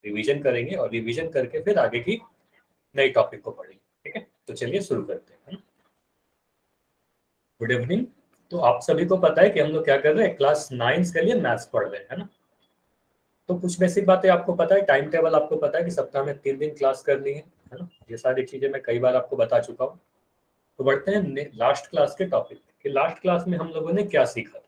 Revision करेंगे और revision करके फिर आगे की नई टॉपिक को पढ़ेंगे। ठीक है, तो चलिए शुरू करते हैं। Good evening. तो आप सभी को पता है कि हम लोग क्या कर रहे हैं, क्लास 9 के लिए मैथ्स पढ़ रहे हैं, है ना। तो कुछ बेसिक बातें आपको पता है, टाइम टेबल आपको पता है कि सप्ताह में 3 दिन क्लास करनी है ना। ये सारी चीजें मैं कई बार आपको बता चुका हूँ। तो बढ़ते हैं लास्ट क्लास के टॉपिक कि लास्ट क्लास में हम लोगों ने क्या सीखा।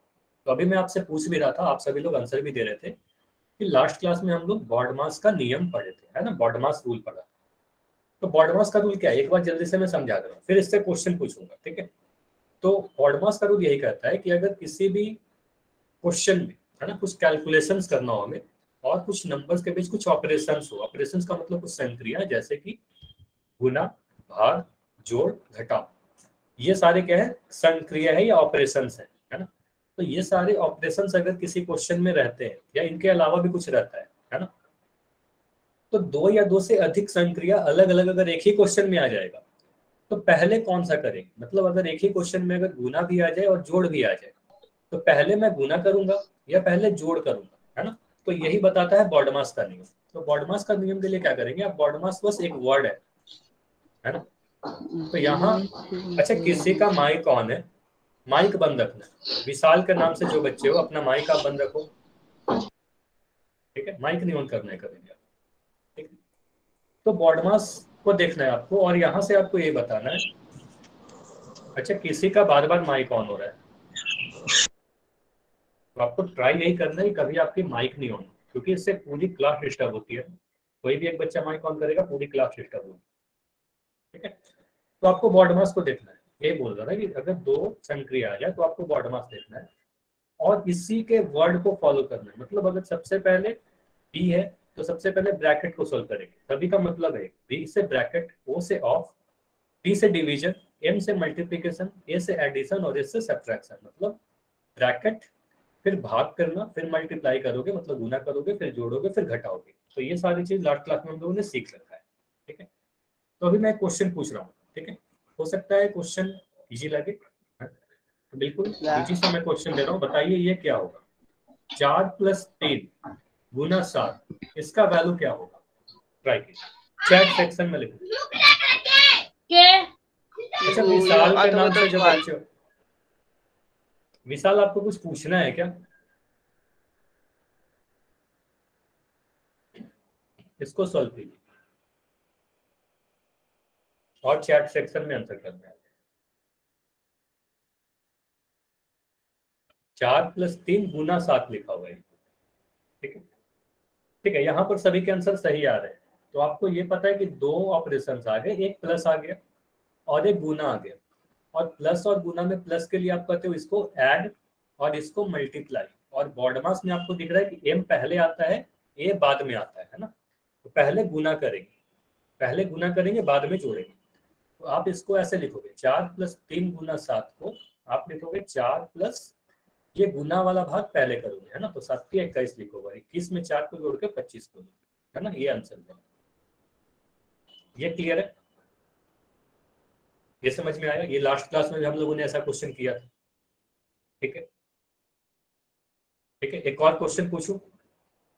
तो अभी मैं आपसे पूछ भी रहा था, आप सभी लोग आंसर भी दे रहे थे कि लास्ट क्लास में हम लोग बॉडमास का नियम पढ़े थे, है ना, बॉडमास रूल पढ़ा। तो बॉडमास का रूल क्या है, एक बार जल्दी से मैं समझा दे रहा हूँ, फिर इससे क्वेश्चन पूछूंगा। ठीक है, तो बॉडमास का रूल यही कहता है कि अगर किसी भी क्वेश्चन में, है ना, कुछ कैलकुलेशंस करना हो हमें और कुछ नंबर्स के बीच कुछ ऑपरेशंस हो, ऑपरेशंस का मतलब कुछ संक्रिया, जैसे कि गुना, भाग, जोड़, घटाव, ये सारे क्या है, संक्रिया है या ऑपरेशंस है ना। तो ये सारे ऑपरेशंस अगर किसी क्वेश्चन में रहते हैं या इनके अलावा भी कुछ रहता है ना, तो दो या दो से अधिक संक्रिया अलग अलग अगर एक ही क्वेश्चन में आ जाएगा तो पहले कौन सा करेंगे। मतलब अगर एक ही क्वेश्चन में अगर गुना भी आ जाए और जोड़ भी आ जाए तो पहले मैं गुना करूंगा या पहले जोड़ करूंगा, है ना। तो यही बताता है बॉडमास का नियम। तो बॉडमास का नियम के लिए क्या करेंगे आप, बॉडमास बस एक वर्ड है ना। तो यहाँ अच्छा, किसी का माइक ऑन है, माइक बंद रखना है। विशाल के नाम से जो बच्चे हो अपना माइक आप बंद रखो। ठीक है, माइक नहीं ऑन करना है करेंगे आप। ठीक है, तो बॉडमास को देखना है आपको और यहाँ से आपको ये बताना है। अच्छा, किसी का बार बार माइक ऑन हो रहा है तो आपको ट्राई यही करना है कि कभी आपकी माइक नहीं ऑन, क्योंकि इससे पूरी क्लास डिस्टर्ब होती है। कोई भी एक बच्चा माइक ऑन करेगा पूरी क्लास डिस्टर्ब होगी। ठीक है, तो आपको बॉडमास को देखना है। ये बोल रहा था कि अगर दो संक्रिया आ जाए तो आपको बॉडमास देखना है और इसी के वर्ड को फॉलो करना है। मतलब अगर सबसे पहले बी है तो सबसे पहले ब्रैकेट को सोल्व करेंगे। सभी का मतलब है बी से ब्रैकेट, ओ से ऑफ, डी से डिवीजन, एम से मल्टीप्लीकेशन, ए से एडिशन और एस से सब्ट्रैक्शन। मतलब ब्रैकेट, फिर भाग करना, फिर मल्टीप्लाई करोगे मतलब गुना करोगे, फिर जोड़ोगे, फिर घटाओगे। तो ये सारी चीज लास्ट क्लास में हम लोगों ने सीख रखा है। ठीक है, तो अभी मैं क्वेश्चन पूछ रहा हूँ। ठीक है, हो सकता है क्वेश्चन इजी लगे, तो बिल्कुल इजी सा मैं क्वेश्चन दे रहा हूँ, बताइए ये क्या होगा। 4+3 गुना 7, इसका वैल्यू क्या होगा। ट्राई कीजिए, चैट सेक्शन में लिखो। अच्छा, विशाल के नाम से जो बच्चे, विशाल आपको कुछ पूछना है क्या, इसको सॉल्व कीजिए और चैट सेक्शन में आंसर करना है। 4+3 गुना 7 लिखा हुआ है। ठीक है, ठीक है, यहाँ पर सभी के आंसर सही आ रहे हैं। तो आपको ये पता है कि दो ऑपरेशन आ गए, एक प्लस आ गया और एक गुना आ गया। और प्लस और गुना में प्लस के लिए आप कहते हो इसको ऐड और इसको मल्टीप्लाई। और बॉडमास में आपको दिख रहा है कि एम पहले आता है, ए बाद में आता है ना। तो पहले गुना करेंगे, पहले गुना करेंगे बाद में जोड़ेंगे। तो आप इसको ऐसे लिखोगे, 4+3 गुना 7 को आप लिखोगे 4 प्लस ये गुना वाला भाग पहले करोगे, है ना। तो 7 की 21 लिखोगे, 21 में 4 को जोड़ के 25 को, है ना। ये आंसर है। ये क्लियर है, ये समझ में आया। ये लास्ट क्लास में भी हम लोगों ने ऐसा क्वेश्चन किया था। ठीक है, ठीक है, एक और क्वेश्चन पूछूं।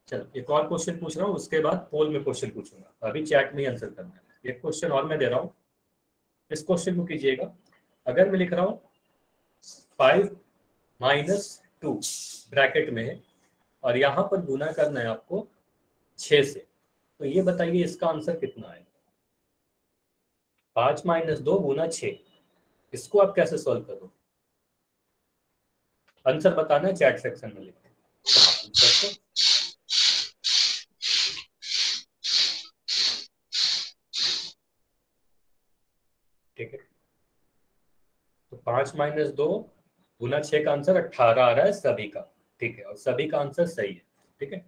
चलो एक और क्वेश्चन पूछ रहा हूँ, उसके बाद पोल में क्वेश्चन पूछूंगा, अभी चैट में आंसर करना है। एक क्वेश्चन और मैं दे रहा हूँ, इस क्वेश्चन को कीजिएगा। अगर मैं लिख रहा हूँ 5-2 ब्रैकेट में है और यहाँ पर गुना करना है आपको 6 से, तो ये बताइए इसका आंसर कितना है। 5-2 गुना 6, इसको आप कैसे सॉल्व करोगे, आंसर बताना है, चैट सेक्शन में लिखो आंसर को। ठीक है, तो 5-2 गुना 6 का आंसर 18 आ रहा है सभी का। ठीक है, और सभी का आंसर सही है। ठीक है,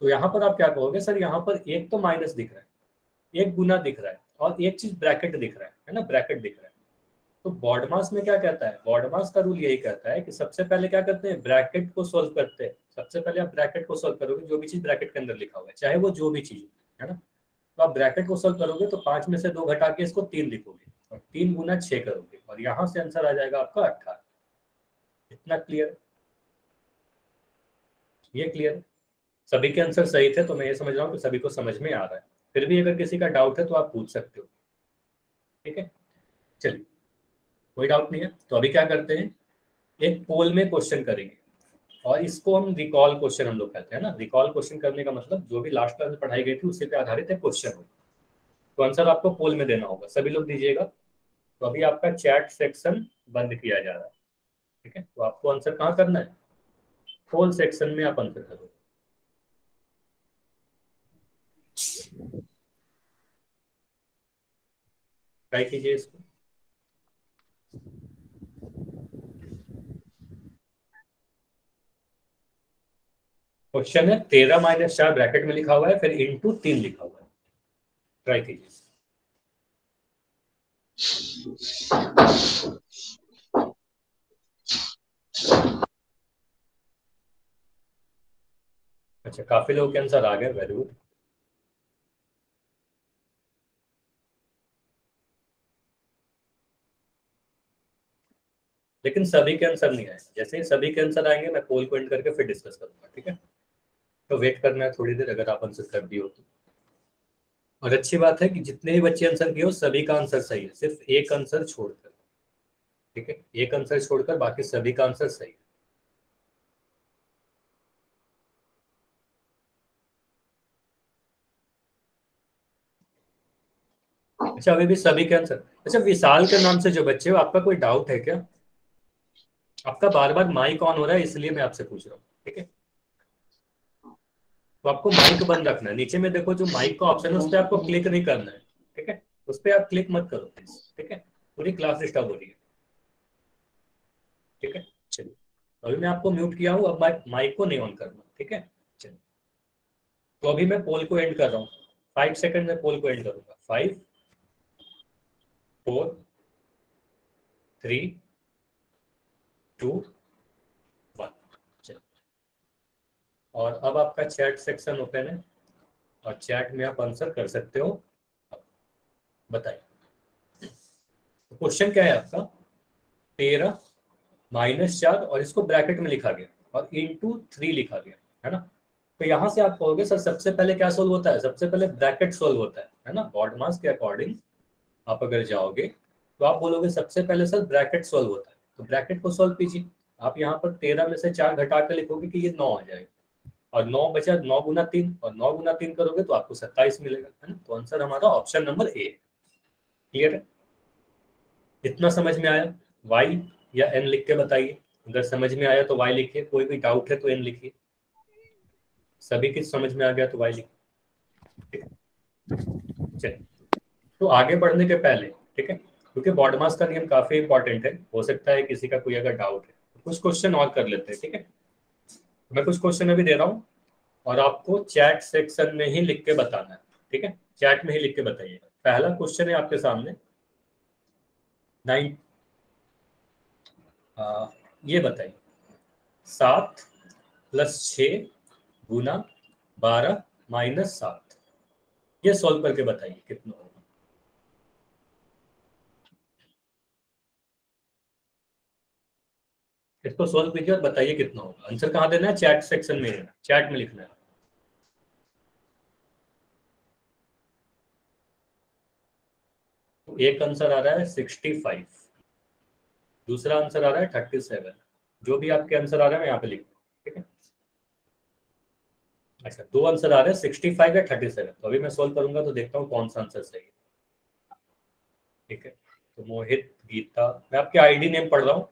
तो यहाँ पर आप क्या कहोगे, सर यहाँ पर एक तो माइनस दिख रहा है, एक गुना दिख रहा है और एक चीज ब्रैकेट दिख रहा है ना, ब्रैकेट दिख रहा है। तो बॉडमास में क्या कहता है, बॉडमास का रूल यही कहता है कि सबसे पहले क्या करते हैं, ब्रैकेट को सोल्व करते हैं। सबसे पहले आप ब्रैकेट को सोल्व करोगे, जो भी चीज ब्रैकेट के अंदर लिखा हुआ है, चाहे वो जो भी चीज है ना। तो आप ब्रैकेट को सोल्व करोगे तो 5 में से 2 घटा के इसको 3 लिखोगे और 3 गुना 6 करोगे और यहाँ से आंसर आ जाएगा आपका 18। इतना क्लियर, ये क्लियर। सभी के आंसर सही थे, तो मैं ये समझ रहा हूँ कि सभी को समझ में आ रहा है। फिर भी अगर किसी का डाउट है तो आप पूछ सकते हो, ठीक है। चलिए, कोई डाउट नहीं है तो अभी क्या करते हैं, एक पोल में क्वेश्चन करेंगे, और इसको हम रिकॉल क्वेश्चन हम लोग कहते हैं ना। रिकॉल क्वेश्चन करने का मतलब जो भी लास्ट क्लास में पढ़ाई गई थी उसी पे आधारित एक क्वेश्चन हो, तो आंसर आपको पोल में देना होगा। सभी लोग दीजिएगा। तो अभी आपका चैट सेक्शन बंद किया जा रहा है, ठीक है। तो आपको आंसर कहाँ करना है, पोल सेक्शन में आप आंसर करो। ट्राई कीजिए इसको। क्वेश्चन है 13 - 4 ब्रैकेट में लिखा हुआ है, फिर इंटू 3 लिखा हुआ है। ट्राई कीजिए। अच्छा, काफी लोग के आंसर आ गए, वेरी गुड। लेकिन सभी के आंसर नहीं आए। जैसे ही सभी के आंसर आएंगे मैं पोल को एंड करके फिर डिस्कस करूंगा, ठीक है। तो वेट करना है थोड़ी देर, अगर आप आंसर कर दिए हो तो। और अच्छी बात है कि जितने भी बच्चे आंसर किए हो सभी का आंसर सही है, सिर्फ एक आंसर छोड़कर, ठीक है। एक आंसर छोड़कर बाकी सभी का आंसर सही है। अच्छा, अभी भी सभी के आंसर। अच्छा, विशाल के नाम से जो बच्चे हो, आपका कोई डाउट है क्या? आपका बार बार माइक ऑन हो रहा है, इसलिए मैं आपसे पूछ रहा हूँ, ठीक है। तो आपको माइक बंद रखना है। नीचे में देखो जो माइक का ऑप्शन है, उस पर आपको क्लिक नहीं करना है, ठीक है। उस पर आप क्लिक मत करो प्लीज, ठीक है। पूरी क्लास डिस्टर्ब हो रही है, ठीक है। चलिए, अभी मैं आपको म्यूट किया हूँ, अब माइक को नहीं ऑन करना, ठीक है। चलिए, तो अभी मैं पोल को एंड कर रहा हूँ। 5 सेकंड में पोल को एंड करूंगा। 5, 4, 3, 2, 1। चलिए, और अब आपका चैट सेक्शन ओपन है, और चैट में आप आंसर कर सकते हो। बताइए, तो क्वेश्चन क्या है आपका? 13 - 4, और इसको ब्रैकेट में लिखा गया, और इंटू 3 लिखा गया, है ना। तो यहां से आप कहोगे सर सबसे पहले क्या सोल्व होता है? सबसे पहले ब्रैकेट सोल्व होता है ना। बॉड मास के अकॉर्डिंग आप अगर जाओगे तो आप बोलोगे सबसे पहले सर ब्रैकेट सोल्व होता है, तो ब्रैकेट को सोल्व कीजिए। आप यहाँ पर 13 में से 4 घटा कर लिखोगे कि ये 9 आ जाएगा, और 9 बचा 9 × 3, और 9 × 3 करोगे तो आपको 27 मिलेगा, है ना। तो आंसर हमारा ऑप्शन नंबर ए। क्लियर है? इतना समझ में आया? वाई या एन लिख के बताइए। अगर समझ में आया तो वाई लिखिए, कोई भी डाउट है तो एन लिखिए। सभी की समझ में आ गया तो वाई लिखिए। चलिए, तो आगे बढ़ने के पहले, ठीक है, क्योंकि बॉड मास का नियम काफी इंपॉर्टेंट है, हो सकता है किसी का कोई अगर डाउट है तो कुछ क्वेश्चन और कर लेते हैं, ठीक है। मैं कुछ क्वेश्चन अभी दे रहा हूँ, और आपको चैट सेक्शन में ही लिख के बताना है, ठीक है। चैट में ही लिख के बताइएगा। पहला क्वेश्चन है आपके सामने। 9, ये बताइए, 7 + 6 × 12 - 7, ये सॉल्व करके बताइए कितना होगा। इसको सॉल्व कीजिए और बताइए कितना होगा। आंसर कहाँ देना है? चैट सेक्शन में देना, चैट में लिखना है। तो एक आंसर आ रहा है 65, दूसरा आंसर आ रहा है 37। जो भी आपके आंसर आ रहा है मैं यहाँ पे लिख दूँ, ठीक है। अच्छा, दो आंसर आ रहे हैं 65 या 37। तो अभी मैं सोल्व करूंगा तो देखता हूँ कौन सा आंसर सही है, ठीक है। तो मोहित, गीता, मैं आपके आईडी नेम पढ़ रहा हूँ।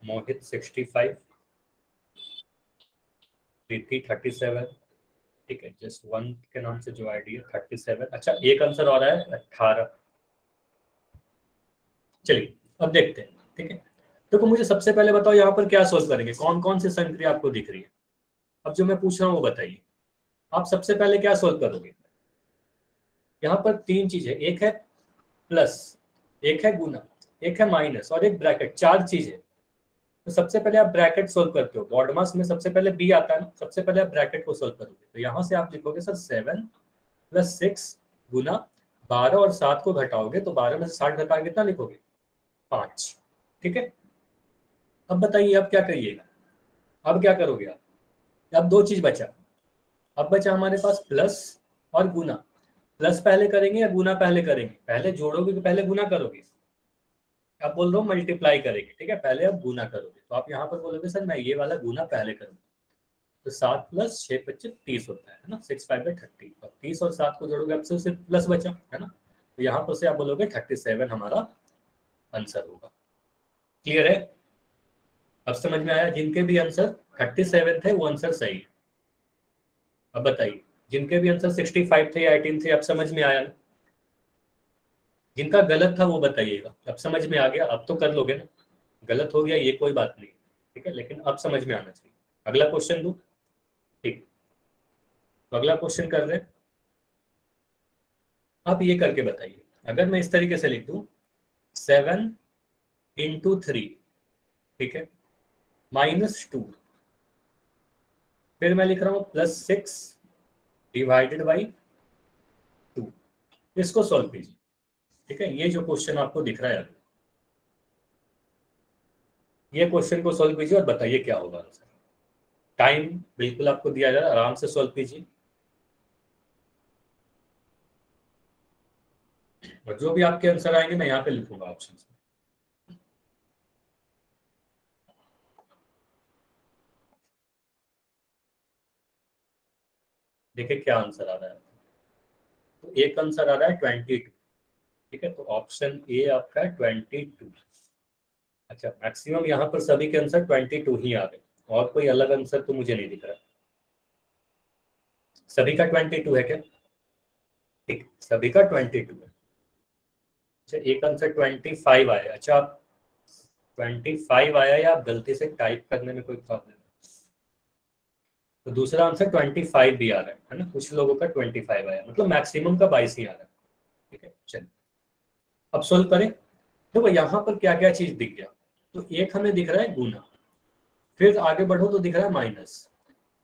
मोहित 65, प्रीति 37, ठीक है। जस्ट वन के नाम से जो आईडी है 37। अच्छा, एक आंसर आ रहा है 18। चलिए, अब देखते हैं, ठीक है। तो मुझे सबसे पहले बताओ यहाँ पर क्या सोल्व करेंगे, कौन कौन सी संख्या आपको दिख रही है? अब जो मैं पूछ रहा हूँ वो बताइए। आप सबसे पहले क्या सोल्व करोगे? यहाँ पर तीन चीजें, एक है प्लस, एक है गुना, एक है माइनस, और एक ब्रैकेट, चार चीजें। तो सबसे पहले आप ब्रैकेट सोल्व करते हो। बॉड मास में सबसे पहले बी आता है ना, सबसे पहले आप ब्रैकेट को सोल्व करोगे। तो यहाँ से आप लिखोगे सर 7 + 6 गुना 12 और 7 को घटाओगे तो 12 में से 60 घटा कितना लिखोगे? 5, ठीक है। अब बताइए अब क्या करिएगा? अब क्या करोगे आप? अब दो चीज बचा। अब बचा हमारे पास प्लस और गुना। प्लस पहले करेंगे या गुना पहले करेंगे? पहले जोड़ोगे कि पहले गुना करोगे? अब बोल रहा हूँ मल्टीप्लाई करेंगे, ठीक है, पहले आप गुना करोगे। तो आप यहाँ पर बोलोगे सर मैं ये वाला गुना पहले करूँगा। तो 7 + 6 = 30 होता है ना, 6 × 5 = 30। और 30 और 7 को जोड़ोगे, अब से सिर्फ प्लस बचा है ना, तो यहाँ पर से आप बोलोगे 37 हमारा आंसर होगा। क्लियर है? अब समझ में आया? जिनके भी आंसर 37 थे वो आंसर सही है। अब बताइए जिनके भी आंसर 65 थे या 18 थे, अब समझ में आया ना? जिनका गलत था वो बताइएगा। अब समझ में आ गया? अब तो कर लोगे ना, गलत हो गया ये कोई बात नहीं, ठीक है, लेकिन अब समझ में आना चाहिए। अगला क्वेश्चन दूं? ठीक, तो अगला क्वेश्चन कर रहे हैं। आप ये करके बताइए, अगर मैं इस तरीके से लिख दूं 7 × 3, ठीक है, -2, फिर मैं लिख रहा हूं +6 ÷ 2। इसको सॉल्व कीजिए, ठीक है। ये जो क्वेश्चन आपको दिख रहा है अभी, ये क्वेश्चन को सॉल्व कीजिए और बताइए क्या होगा आंसर। टाइम बिल्कुल आपको दिया जा रहा है, आराम से सॉल्व कीजिए। और जो भी आपके आंसर आएंगे मैं यहाँ पे लिखूंगा ऑप्शन में। देखिए क्या आंसर आ रहा है। तो एक आंसर आ रहा है 22, ठीक है, तो ऑप्शन ए आपका 22। अच्छा, मैक्सिमम यहाँ पर सभी के आंसर 22 ही आ गए, और कोई अलग आंसर तो मुझे नहीं दिख रहा। सभी का 22 है क्या? ठीक, सभी का 22 है। अच्छा, एक आंसर 25 आया। अच्छा, आप 25 आया या आप गलती से टाइप करने में कोई प्रॉब्लम है? तो दूसरा आंसर 25 भी आ रहा है ना, कुछ लोगों का 25 आया, मतलब मैक्सिमम का 22 ही आ रहा है, ठीक है। चलिए अब सोल्व करें। देखो यहाँ पर क्या क्या चीज दिख गया। तो एक हमें दिख रहा है गुना, फिर आगे बढ़ो तो दिख रहा है माइनस,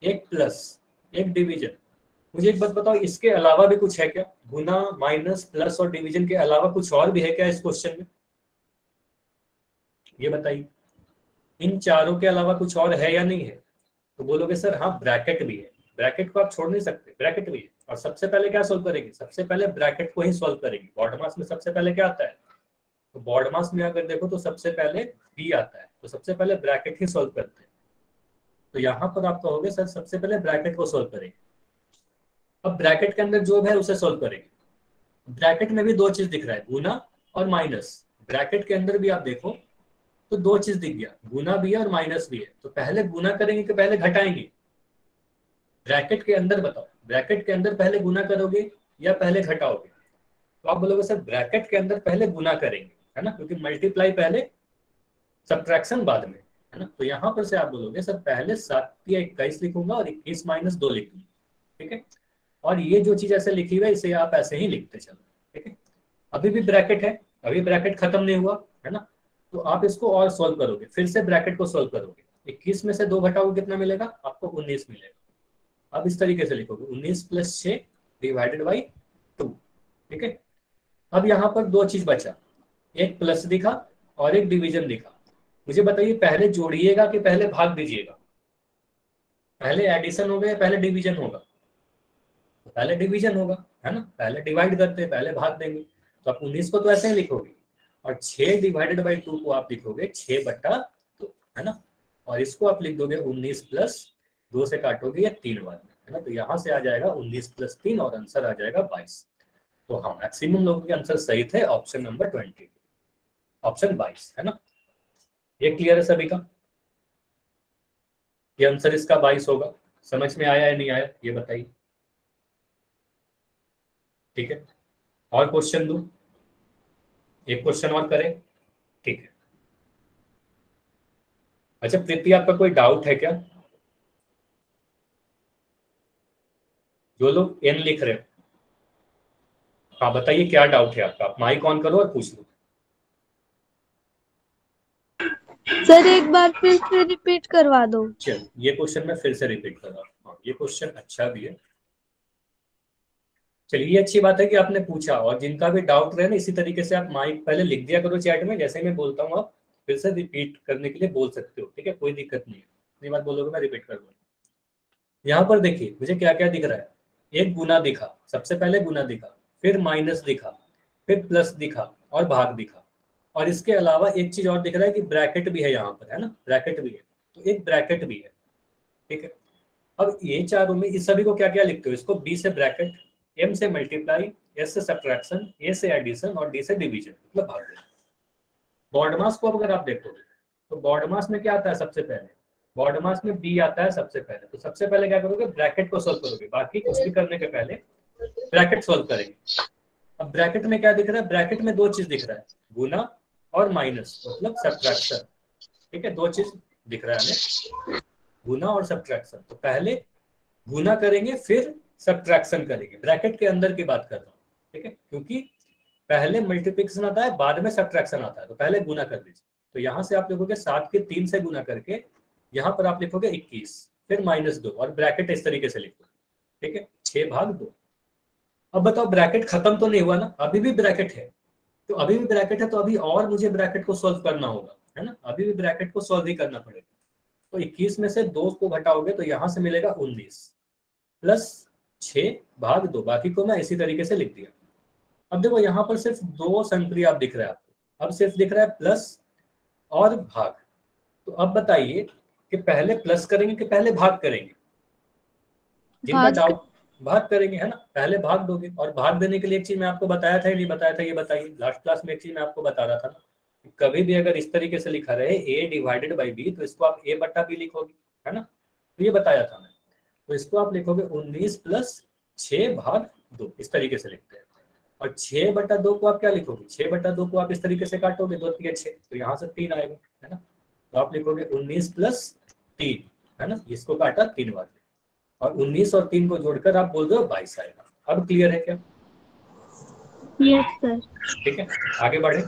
एक प्लस, एक डिवीजन। मुझे एक बात बताओ, इसके अलावा भी कुछ है क्या? गुना, माइनस, प्लस और डिवीजन के अलावा कुछ और भी है क्या इस क्वेश्चन में? ये बताइए, इन चारों के अलावा कुछ और है या नहीं है? तो बोलोगे सर हाँ ब्रैकेट भी है। ब्रैकेट को आप छोड़ नहीं सकते, ब्रैकेट भी है। और सबसे पहले क्या सोल्व करेंगे? सबसे पहले ब्रैकेट को ही सोल्व करेंगे। बॉर्ड मास में सबसे पहले क्या आता है? तो बॉर्ड मास में अगर देखो तो सबसे पहले बी आता है, तो सबसे पहले ब्रैकेट ही सोल्व करते हैं। तो यहाँ पर आप कहोगे सर सबसे पहले ब्रैकेट को सोल्व करेंगे। अब ब्रैकेट के अंदर जो है उसे सोल्व करेंगे। ब्रैकेट में भी दो चीज दिख रहा है, गुना और माइनस। ब्रैकेट के अंदर भी आप देखो तो दो चीज दिख गया, गुना भी है और माइनस भी है। तो पहले गुना करेंगे कि पहले घटाएंगे? ब्रैकेट के अंदर बताओ, ब्रैकेट के अंदर पहले गुना करोगे या पहले घटाओगे? तो आप बोलोगे सर ब्रैकेट के अंदर पहले गुना करेंगे, है ना, क्योंकि मल्टीप्लाई पहले, सब्ट्रैक्शन बाद में, है ना। तो यहाँ पर से आप बोलोगे सर पहले 7 या 21 लिखूंगा और 21 - 2 लिखूंगा, ठीक है। और ये जो चीज ऐसे लिखी हुई है इसे आप ऐसे ही लिखते चलो, ठीक है। अभी भी ब्रैकेट है, अभी ब्रैकेट खत्म नहीं हुआ, है ना। तो आप इसको और सोल्व करोगे, फिर से ब्रैकेट को सोल्व करोगे। 21 में से 2 घटाओगे कितना मिलेगा? आपको 19 मिलेगा। अब इस तरीके से लिखोगे 19 + 6 ÷ 2, ठीक है। अब यहाँ पर दो चीज बचा, एक प्लस दिखा और एक डिवीजन दिखा। मुझे बताइए पहले जोड़िएगा कि पहले भाग दीजिएगा? पहले एडिशन होगा या पहले डिवीजन होगा? तो पहले डिवीजन होगा, है ना, पहले डिवाइड करते हैं, पहले भाग देंगे। तो आप 19 को तो ऐसे ही लिखोगे, और 6 ÷ 2 को आप लिखोगे 6/2, है ना। और इसको आप लिख दोगे 19 + 2 से काटोगे या 3 बार, है ना। तो यहाँ से आ जाएगा 19 + 3 और आंसर आ जाएगा 22। तो हाँ, मैक्सिमम लोगों के आंसर सही थे, ऑप्शन नंबर 20, ऑप्शन 22, है ना। ये क्लियर है सभी का? ये आंसर इसका 22 होगा। समझ में आया या नहीं आया ये बताइए, ठीक है। और क्वेश्चन दूं? एक क्वेश्चन और करें, ठीक है। अच्छा प्रीति, आपका कोई डाउट है क्या? जो लोग एन लिख रहे हो, हाँ बताइए क्या डाउट है आपका। आप माइक ऑन करो और पूछ लो। सर एक बार फिर से रिपीट करवा दो। चल ये क्वेश्चन मैं फिर से रिपीट कर रहा हूँ। हाँ, ये क्वेश्चन अच्छा भी है। चलिए ये अच्छी बात है कि आपने पूछा, और जिनका भी डाउट रहे ना इसी तरीके से आप माइक पहले लिख दिया करो चैट में, जैसे मैं बोलता हूँ आप फिर से रिपीट करने के लिए बोल सकते हो, ठीक है, कोई दिक्कत नहीं है। इतनी बात बोलोगे मैं रिपीट कर दूंगा। यहाँ पर देखिए मुझे क्या क्या दिख रहा है, एक गुना दिखा, सबसे पहले गुना दिखा, फिर माइनस दिखा, फिर प्लस दिखा और भाग दिखा, और इसके अलावा एक चीज और दिख रहा है कि ब्रैकेट भी है यहाँ पर, है ना, ब्रैकेट भी है, तो एक ब्रैकेट भी है, ठीक है। अब ये चारों में इस सभी को क्या क्या लिखते हो, इसको बी से ब्रैकेट, एम से मल्टीप्लाई, एस से सब्ट्रैक्शन, ए से एडिशन और डी से डिवीजन, मतलब भाग। बॉड मास को अगर आप देखोगे तो बॉड मास में क्या आता है, सबसे पहले बॉड मास में बी आता है सबसे पहले, तो सबसे पहले क्या करोगे, ब्रैकेट को सॉल्व करोगे, बाकी कुछ भी करने के पहले ब्रैकेट सॉल्व करेंगे। अब ब्रैकेट में क्या दिख रहा है, ब्रैकेट में दो चीज दिख रहा है, गुना और माइनस, मतलब सब्ट्रैक्शन, ठीक है, दो चीज दिख रहा है हमें, गुना और सब्ट्रैक्शन। तो पहले गुना करेंगे फिर सब्ट्रैक्शन करेंगे, ब्रैकेट के अंदर की बात कर रहा हूँ, ठीक है, क्योंकि पहले मल्टीप्लिकेशन आता है बाद में सब्ट्रैक्शन आता है, तो पहले गुना कर लीजिए। तो यहाँ से आप लिखोगे 7 के 3 से गुना करके, यहाँ पर आप लिखोगे 21, फिर -2 और ब्रैकेट इस तरीके से लिखो, ठीक है, 6/2। अब बताओ ब्रैकेट खत्म तो नहीं हुआ ना, अभी भी ब्रैकेट है, तो अभी भी ब्रैकेट है, तो अभी और मुझे ब्रैकेट को सॉल्व करना होगा, है ना, अभी भी ब्रैकेट को सॉल्व ही करना पड़ेगा। तो 21 में से 2 को घटाओगे तो यहाँ से मिलेगा 19 प्लस 6/2, बाकी को मैं इसी तरीके से लिख दिया। अब देखो यहाँ पर सिर्फ 2 संक्रिय आप दिख रहा है आपको, अब सिर्फ दिख रहा है प्लस और भाग। तो अब बताइए कि पहले प्लस करेंगे कि पहले भाग करेंगे, जिनका डाउट, भाग करेंगे, है ना, पहले भाग दोगे। और भाग देने के लिए एक चीज मैं आपको बताया था या नहीं बताया था, ये बताइए, लास्ट क्लास में एक चीज मैं आपको बता रहा था ना, कभी भी अगर इस तरीके से लिखा रहे a डिवाइडेड बाई b, तो इसको आप a बटा b लिखोगे, है ना, तो ये बताया था मैं। तो इसको आप लिखोगे 19 प्लस 6/2, इस तरीके से लिखते हैं। और 6/2 को आप क्या लिखोगे, 6/2 को आप इस तरीके से काटोगे, 2 3 6, तो यहाँ से 3 आएगा, है ना, तो आप लिखोगे 19 प्लस 3, है ना, इसको काटा 3 बार, और 19 और 3 को जोड़कर आप बोल दो 22 आएगा। अब क्लियर है क्या? Yes sir. ठीक है, आगे बढ़े,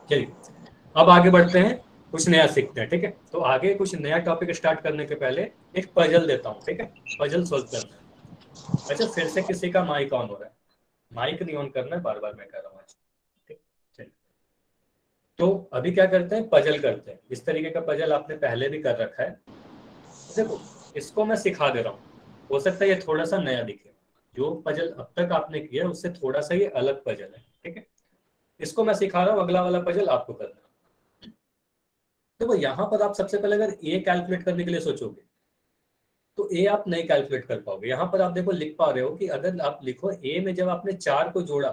चलिए अब आगे बढ़ते हैं, कुछ नया सीखते हैं, ठीक है। तो आगे कुछ नया टॉपिक स्टार्ट करने के पहले एक पजल देता हूँ, ठीक है, पजल सॉल्व करना है। अच्छा, फिर से किसी का माइक ऑन हो रहा है, माइक नहीं ऑन करना है, बार बार मैं कह रहा हूँ आज, ठीक, चलिए। तो अभी क्या करते हैं, पजल करते हैं। इस तरीके का पजल आपने पहले भी कर रखा है, देखो इसको मैं सिखा दे रहा हूँ, हो सकता है ये थोड़ा सा नया दिखे, जो पजल अब तक आपने किया उससे थोड़ा सा ये अलग पजल है, ठीक है, इसको मैं सिखा रहा हूँ, अगला वाला पजल आपको करना। देखो यहाँ पर आप सबसे पहले अगर ए कैलकुलेट करने के लिए सोचोगे तो ए आप नहीं कैलकुलेट कर पाओगे। यहाँ पर आप देखो लिख पा रहे हो कि अगर आप लिखो ए में जब आपने 4 को जोड़ा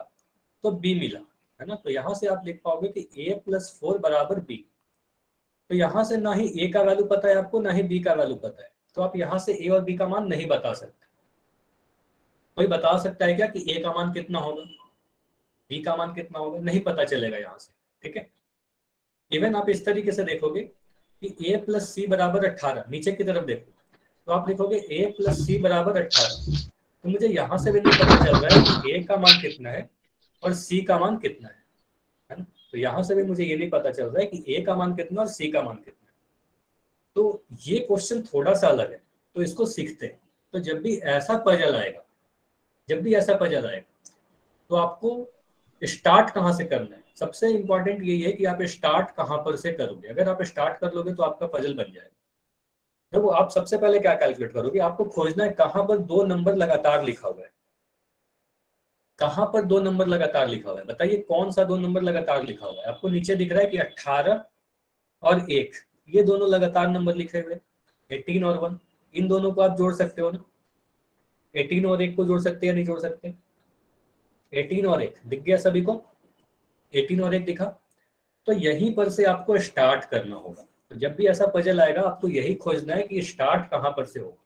तो बी मिला, है ना, तो यहाँ से आप लिख पाओगे कि a + 4 = b। तो यहाँ से ना ही ए का वैल्यू पता है आपको, ना ही बी का वैल्यू पता है, तो आप यहाँ से ए और बी का मान नहीं बता सकते। कोई बता सकता है क्या कि ए का मान कितना होगा, बी का मान कितना होगा? नहीं पता चलेगा यहाँ से, ठीक है। इवन आप इस तरीके से देखोगे कि a + c = 18, नीचे की तरफ देखो तो आप लिखोगे a + c = 18, तो मुझे यहाँ से भी नहीं पता चल रहा है कि a का मान कितना है और c का मान कितना है ना, तो यहाँ से भी मुझे ये नहीं पता चल रहा है कि a का मान कितना और c का मान कितना है। तो ये क्वेश्चन थोड़ा सा अलग है, तो इसको सीखते हैं। तो जब भी ऐसा पजल आएगा, तो आपको स्टार्ट कहाँ से करना है, सबसे इंपॉर्टेंट यही है कि आप स्टार्ट कहाँ पर से करोगे। अगर आप स्टार्ट कर लोगे तो आपका पजल बन जाएगा। देखो आप सबसे पहले क्या कैलकुलेट करोगे, आपको खोजना है कहाँ पर 2 नंबर लगातार लिखा हुआ है, कहाँ पर 2 नंबर लगातार लिखा हुआ है, बताइए कौन सा 2 नंबर लगातार लिखा हुआ है। आपको नीचे दिख रहा है कि 18 और 1, ये दोनों लगातार नंबर लिखे हुए, 18 और 1, इन दोनों को आप जोड़ सकते हो ना, 18 और 1 को जोड़ सकते हैं या नहीं जोड़ सकते? 18 और 1 दिख गया सभी को, 18 और 1 दिखा, तो यहीं पर से आपको स्टार्ट करना होगा। तो जब भी ऐसा पजल आएगा आपको यही खोजना है कि स्टार्ट कहाँ पर से होगा।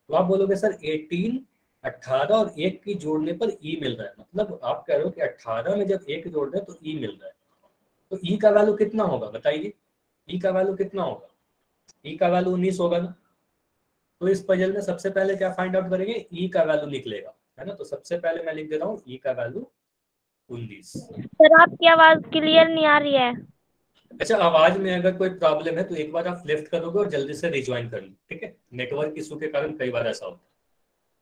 तो आप बोलोगे सर 18, 18 और 1 की जोड़ने पर ई मिल रहा है, मतलब आप कह रहे हो कि 18 में जब 1 जोड़ रहे हैं तो ई मिल रहा है, तो ई का वैल्यू कितना होगा बताइए, ई का वैल्यू कितना होगा? ई का वैल्यू 19 होगा ना। तो इस पजल में सबसे पहले क्या फाइंड आउट करेंगे, ई का वैल्यू निकलेगा, है ना। तो सबसे पहले मैं लिख दे रहा हूँ ई का वैल्यू 19। सर आपकी आवाज क्लियर नहीं आ रही है। अच्छा, आवाज में अगर कोई प्रॉब्लम है तो एक बार आप लेफ्ट करोगे और जल्दी से रिज्वाइन कर लो, ठीक है, नेटवर्क इशू के कारण कई बार ऐसा होता है।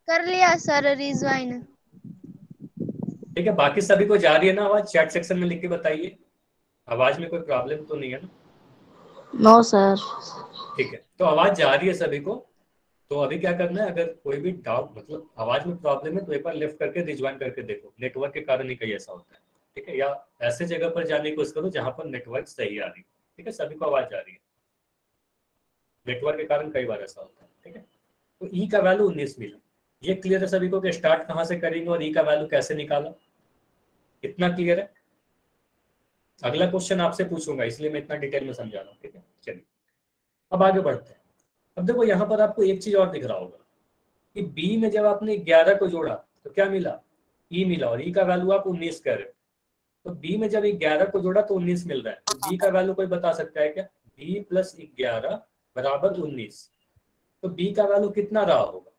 कर लिया सर रिज्वाइन। ठीक है, बाकी सभी को जा रही है ना आवाज? चैट सेक्शन में लिख के बताइए, आवाज में कोई प्रॉब्लम तो नहीं है ना? No sir. ठीक है, तो आवाज जा रही है सभी को। तो अभी क्या करना है, अगर कोई भी डाउट मतलब आवाज में प्रॉब्लम है तो एक बार लिफ्ट करके रिज्वाइन करके देखो, नेटवर्क के कारण ही कहीं ऐसा होता है। ठीक है, या ऐसे जगह पर जाने की कोशिश करो जहां पर नेटवर्क सही आ रही है। ठीक है, सभी को आवाज आ रही है, नेटवर्क के कारण कई बार ऐसा होता है। ठीक है, तो ई का वैल्यू 19 मिला। ये क्लियर है सभी को कि स्टार्ट कहाँ से करेंगे और ई का वैल्यू कैसे निकाला? इतना क्लियर है? अगला क्वेश्चन आपसे पूछूंगा इसलिए मैं इतना डिटेल में समझा रहा हूँ। ठीक है, चलिए अब आगे बढ़ते हैं। अब देखो यहाँ पर आपको एक चीज और दिख रहा होगा कि बी में जब आपने 11 को जोड़ा तो क्या मिला? ई मिला, और ई का वैल्यू आप 19 कह रहे हो। तो बी में जब 11 को जोड़ा तो 19 मिल रहा है, तो बी का वैल्यू कोई बता सकता है क्या? बी प्लस 11 बराबर 19। तो बी का वैल्यू कितना रहा होगा?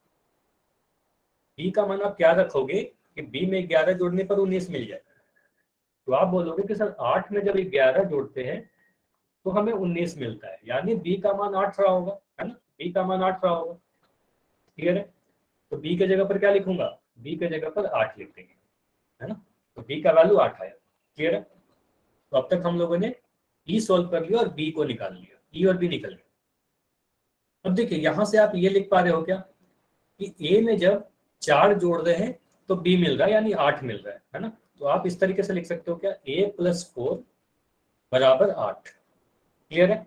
बी का मान आप क्या रखोगे कि बी में 11 जोड़ने पर 19 मिल जाए? तो आप बोलोगे कि सर 8 में जब 11 जोड़ते हैं तो हमें 19 मिलता है, यानी बी का मान 8 रहा होगा, है ना? बी का मान 8 रहा होगा। क्लियर है? तो बी के जगह पर क्या लिखूंगा? बी के जगह पर 8 लिख देंगे, है ना? तो बी का वैल्यू 8 आया। क्लियर है? तो अब तक हम लोगों ने ई सोल्व कर लिया और बी को निकाल लिया, ई और बी निकल गया। अब देखिए यहां से आप ये लिख पा रहे हो क्या कि ए में जब 4 जोड़ रहे हैं तो बी मिल रहा है, यानी 8 मिल रहा है ना? तो आप इस तरीके से लिख सकते हो क्या, ए प्लस 4 बराबर 8। क्लियर है?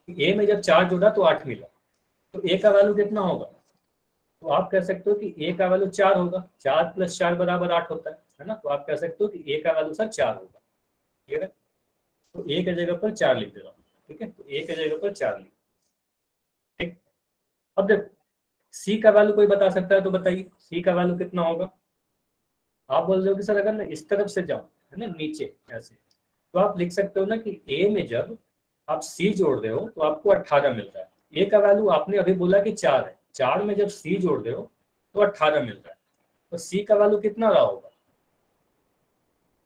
ए में जब 4 जोड़ा तो 8 मिला, तो ए का वैल्यू कितना होगा? तो आप कह सकते हो कि ए का वैल्यू 4 होगा, 4 प्लस 4 बराबर 8 होता है ना? तो आप कह सकते हो कि ए का वैल्यू सर 4 होगा। क्लियर है? तो ए के जगह पर 4 लिख दे रहा हूँ। ठीक है, तो ए के जगह पर 4 लिख। ठीक, अब देखो सी का वैल्यू कोई बता सकता है तो बताइए, सी का वैल्यू कितना होगा? आप बोल रहे हो कि सर अगर मैं इस तरफ से जाऊं, है ना, नीचे ऐसे, तो आप लिख सकते हो ना कि ए में जब आप सी जोड़ रहे हो तो आपको 18 मिलता है। ए का वैल्यू आपने अभी बोला कि 4 है, 4 में जब सी जोड़ रहे हो तो 18 मिल रहा है। तो सी का वैल्यू कितना रहा होगा?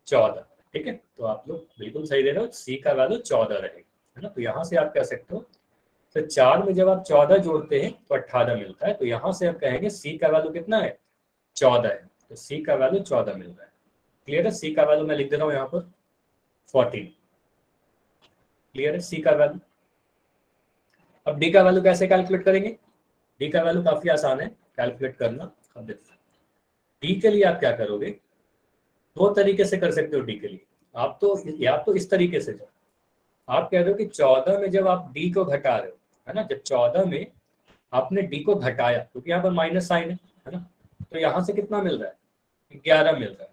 14। ठीक है, तो आप लोग बिल्कुल सही दे रहे हो, सी का वैल्यू 14 रहेगा, है ना? तो यहाँ से आप कह सकते हो, तो 4 में जब आप 14 जोड़ते हैं तो 18 मिलता है, तो यहाँ से आप कहेंगे सी का वैल्यू कितना है? 14 है। तो सी का वैल्यू 14 मिल रहा है। क्लियर है? सी का वैल्यू मैं लिख दे रहा हूँ यहाँ पर 14। क्लियर है सी का वैल्यू? अब डी का वैल्यू कैसे कैलकुलेट करेंगे? डी का वैल्यू काफी आसान है कैलकुलेट करना। अब देखो डी के लिए आप क्या करोगे, दो तरीके से कर सकते हो डी के लिए। आप तो या तो इस तरीके से जाओ, आप कह रहे हो कि 14 में जब आप डी को घटा रहे हो, है ना, जब 14 में आपने डी को घटाया क्योंकि यहाँ पर माइनस साइन है ना, तो यहाँ से कितना मिल रहा है? 11 मिल रहा है।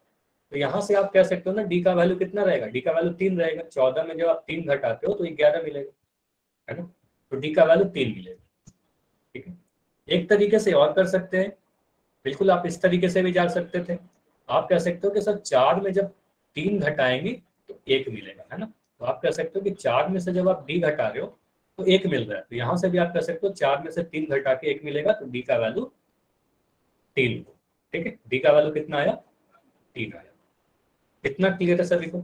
तो यहाँ से आप कह सकते हो ना डी का वैल्यू कितना रहेगा? डी का वैल्यू 3 रहेगा। 14 में जब आप 3 घटाते हो तो 11 मिलेगा, है ना? तो डी का वैल्यू 3 मिलेगा। ठीक है, एक तरीके से और कर सकते हैं, बिल्कुल आप इस तरीके से भी जा सकते थे। आप कह सकते हो कि सर 4 में जब 3 घटाएंगे तो 1 मिलेगा, है ना? तो आप कह सकते हो कि 4 में से जब आप डी घटा रहे हो तो 1 मिल रहा है, तो यहाँ से भी आप कह सकते हो 4 में से 3 घटा के 1 मिलेगा, तो डी का वैल्यू 3। ठीक है, डी का वैल्यू कितना आया? 3 आया। इतना क्लियर है सभी को?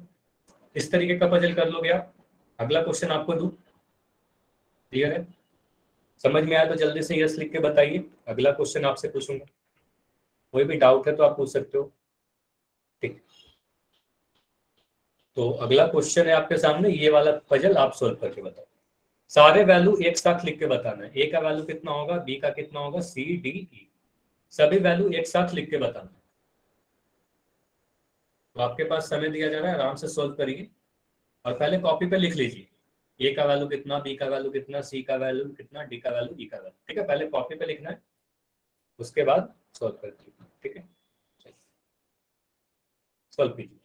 इस तरीके का पजल कर लोगे आप। अगला क्वेश्चन आपको दूं, क्लियर है? समझ में आया तो जल्दी से यस लिख के बताइए, अगला क्वेश्चन आपसे पूछूंगा। कोई भी डाउट है तो आप पूछ सकते हो। ठीक, तो अगला क्वेश्चन है आपके सामने, ये वाला पजल आप सोल्व करके बताओ। सारे वैल्यू एक साथ लिख के बताना है। ए का वैल्यू कितना होगा, बी का कितना होगा, सी डी ई, सभी वैल्यू एक साथ लिख के बताना है। तो आपके पास समय दिया जा रहा है, आराम से सोल्व करिए और पहले कॉपी पे लिख लीजिए ए का वैल्यू कितना, बी का वैल्यू कितना, सी का वैल्यू कितना, डी का वैल्यू, ई का वैल्यू। ठीक है, पहले कॉपी पे लिखना है, उसके बाद सोल्व कर दीजिए। ठीक है, सोल्व कीजिए।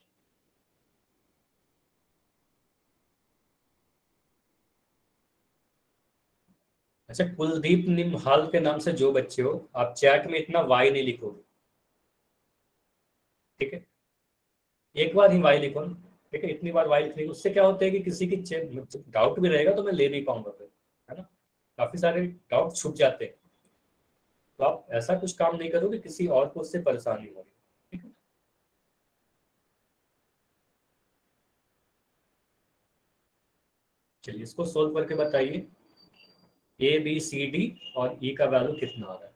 अच्छा, कुलदीप निमहाल के नाम से जो बच्चे हो, आप चैट में इतना वाई नहीं लिखोगे। ठीक है, एक बार ही वाई लिखो ना। ठीक है, इतनी बार वाई लिखने उससे क्या होता है कि किसी की डाउट भी रहेगा तो मैं ले नहीं पाऊंगा फिर, है ना? काफी सारे डाउट छूट जाते हैं। तो आप ऐसा कुछ काम नहीं करोगे किसी और को उससे परेशानी होगी। ठीक है, चलिए इसको सोल्व करके बताइए, ए बी सी डी और ई का वैल्यू कितना आ रहा है?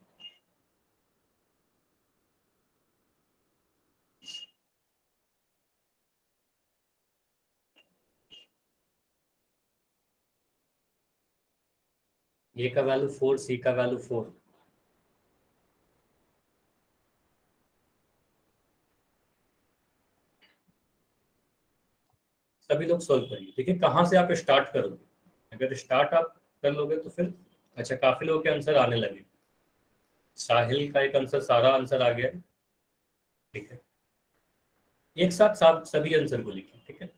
ए का वैल्यू 4, सी का वैल्यू 4, सभी लोग सोल्व करिए। देखिए कहाँ से आप स्टार्ट करोगे। अगर स्टार्ट आप कर लोगे तो फिर अच्छा, काफी लोगों के आंसर आने लगे। साहिल का एक आंसर, सारा आंसर आ गया है। ठीक है, एक साथ सब सभी आंसर को लिखिए। ठीक है,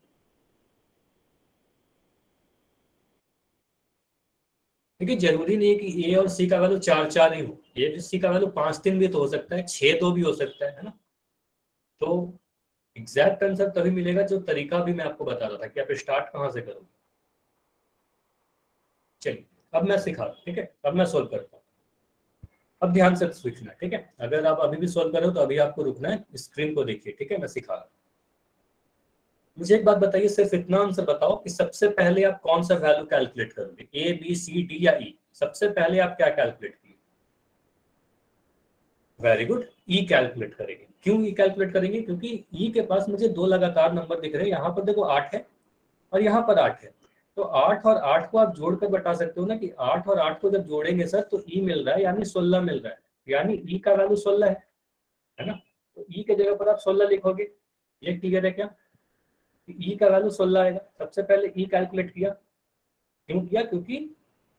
देखिए जरूरी नहीं है कि ए और सी का वैल्यू 4 4 ही हो। ए और सी का वैल्यू 5 3 भी तो हो सकता है, 6 2 भी हो सकता है ना। तो एग्जैक्ट आंसर तभी मिलेगा जो तरीका भी मैं आपको बता रहा था कि आप स्टार्ट कहाँ से करोगे। चलिए अब मैं सिखा रहा हूं। ठीक है, अब मैं सोल्व करता हूँ। अब ध्यान से सीखना। ठीक है, अगर आप अभी भी सोल्व कर रहे हो तो अभी आपको रुकना है, स्क्रीन को देखिए। ठीक है, मैं सिखा रहा हूँ। मुझे एक बात बताइए, सिर्फ इतना आंसर बताओ कि सबसे पहले आप कौन सा वैल्यू कैलकुलेट करोगे, ए बी सी डी या ई। सबसे पहले आप क्या कैलकुलेट किए। वेरी गुड, ई कैलकुलेट करेंगे। क्यों ई कैलकुलेट करेंगे, क्योंकि ई के पास मुझे दो लगातार नंबर दिख रहे हैं। यहाँ पर देखो 8 है और यहाँ पर 8 है। तो 8 और 8 को आप जोड़कर बता सकते हो ना कि 8 और 8 को जब जोड़ेंगे सर तो ई मिल रहा है, यानी 16 मिल रहा है। यानी ई का वैल्यू 16 है ना। तो ई के जगह पर आप 16 लिखोगे। ये क्लियर है क्या। ई का वैल्यू 16 आएगा। सबसे पहले ई कैलकुलेट किया। क्यों किया, क्योंकि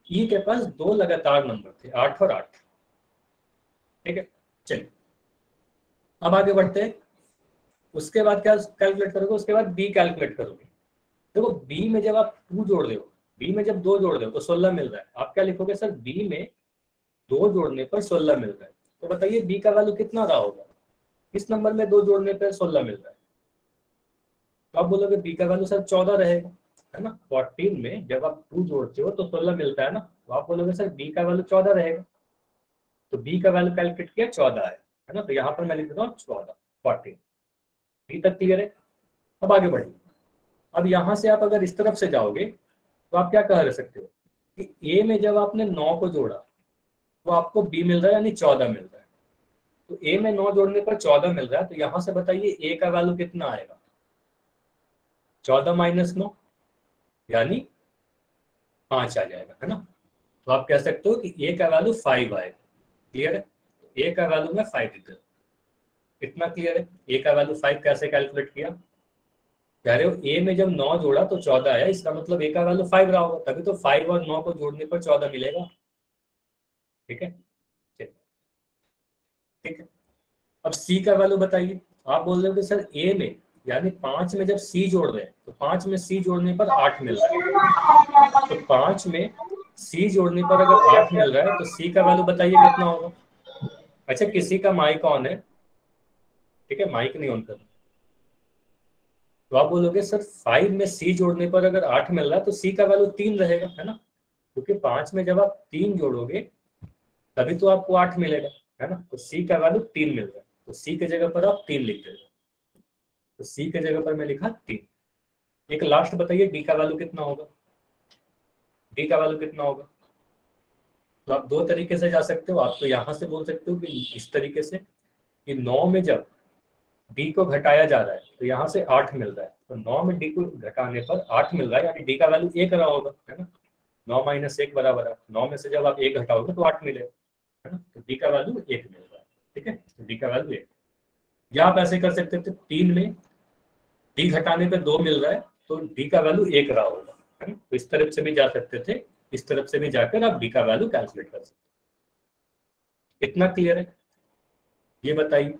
ई के पास दो लगातार नंबर थे, 8 और 8। ठीक है, चलिए अब आगे बढ़ते हैं। उसके बाद क्या कैलकुलेट करोगे, उसके बाद बी कैलकुलेट करोगे। देखो बी में जब आप 2 जोड़ रहे हो, बी में जब 2 जोड़ रहे हो तो 16 मिल रहा है। आप क्या लिखोगे, सर बी में 2 जोड़ने पर 16 मिल रहा है। तो बताइए बी का वैल्यू कितना रहा होगा। इस नंबर में 2 जोड़ने पर 16 मिल रहा है, तो आप बोलोगे बी का वैल्यू सर 14 रहेगा, है ना। 14 में जब आप 2 जोड़ते हो तो 16 मिलता है ना, तो आप बोलोगे सर बी का वैल्यू 14 रहेगा। तो बी का वैल्यू कैलकुलेट किया, 14 है ना। तो यहाँ पर मैं लिख देता हूँ 14, 14। बी तक क्लियर है। अब आगे बढ़िए। अब यहाँ से आप अगर इस तरफ से जाओगे तो आप क्या कह सकते हो कि ए में जब आपने 9 को जोड़ा तो आपको बी मिल रहा है, यानी 14 मिल रहा है। तो ए में 9 जोड़ने पर 14 मिल रहा है, तो यहाँ से बताइए ए का वैल्यू कितना आएगा। 14 माइनस 9 यानी 5 आ जाएगा, है ना। तो आप कह सकते हो कि ए का वैल्यू 5 आएगा। क्लियर है, ए का वैल्यू मैं 5 लिख देता हूं। इतना क्लियर है। ए का वैल्यू 5 कैसे कैलकुलेट किया, कह रहे हो ए में जब 9 जोड़ा तो 14 आया, इसका मतलब ए का वैल्यू 5 रहा होगा, तभी तो 5 और 9 को जोड़ने पर 14 मिलेगा। ठीक है, चलिए, ठीक है। अब सी का वैल्यू बताइए। आप बोल रहे हो कि सर ए में यानी 5 में जब सी जोड़ रहे हैं तो 5 में सी जोड़ने पर 8 मिल रहा है। तो 5 में सी जोड़ने पर अगर 8 मिल रहा है तो सी का वैल्यू बताइए कितना होगा। अच्छा, किसी का माइक ऑन है। ठीक है, माइक नहीं ऑन करना। तो आप बोलोगे सर 5 में सी जोड़ने पर अगर 8 मिल रहा है तो सी का वैल्यू 3 रहेगा, है ना। क्योंकि 5 में जब आप 3 जोड़ोगे तभी तो आपको 8 मिलेगा, है ना। तो सी का वैल्यू 3 मिल रहा है, तो सी के जगह पर आप 3 लिख देते। तो सी के जगह पर मैं लिखा 3। एक लास्ट बताइए डी का वैल्यू कितना होगा। डी का वैल्यू कितना होगा। तो आप दो तरीके से जा सकते हो। आप तो यहाँ से बोल सकते हो कि इस तरीके से कि 9 में जब डी को घटाया जा रहा है तो यहाँ से 8 मिल रहा है, तो 9 में डी को घटाने पर 8 मिल रहा है, यानी डी का वैल्यू 1 रहा होगा, है ना। 9 माइनस 1 बराबर है 9 में से जब आप 1 घटाओगे तो 8 मिलेगा, है ना। तो डी का वैल्यू 1 मिल रहा है। ठीक है, तो डी का वैल्यू 1। या आप ऐसे कर सकते थे 3 में डी घटाने पे 2 मिल रहा है तो डी का वैल्यू 1 रहा होगा, है ना। तो इस तरफ से भी जा सकते थे, इस तरफ से भी जाकर आप डी का वैल्यू कैलकुलेट कर सकते। इतना क्लियर है। ये बताइए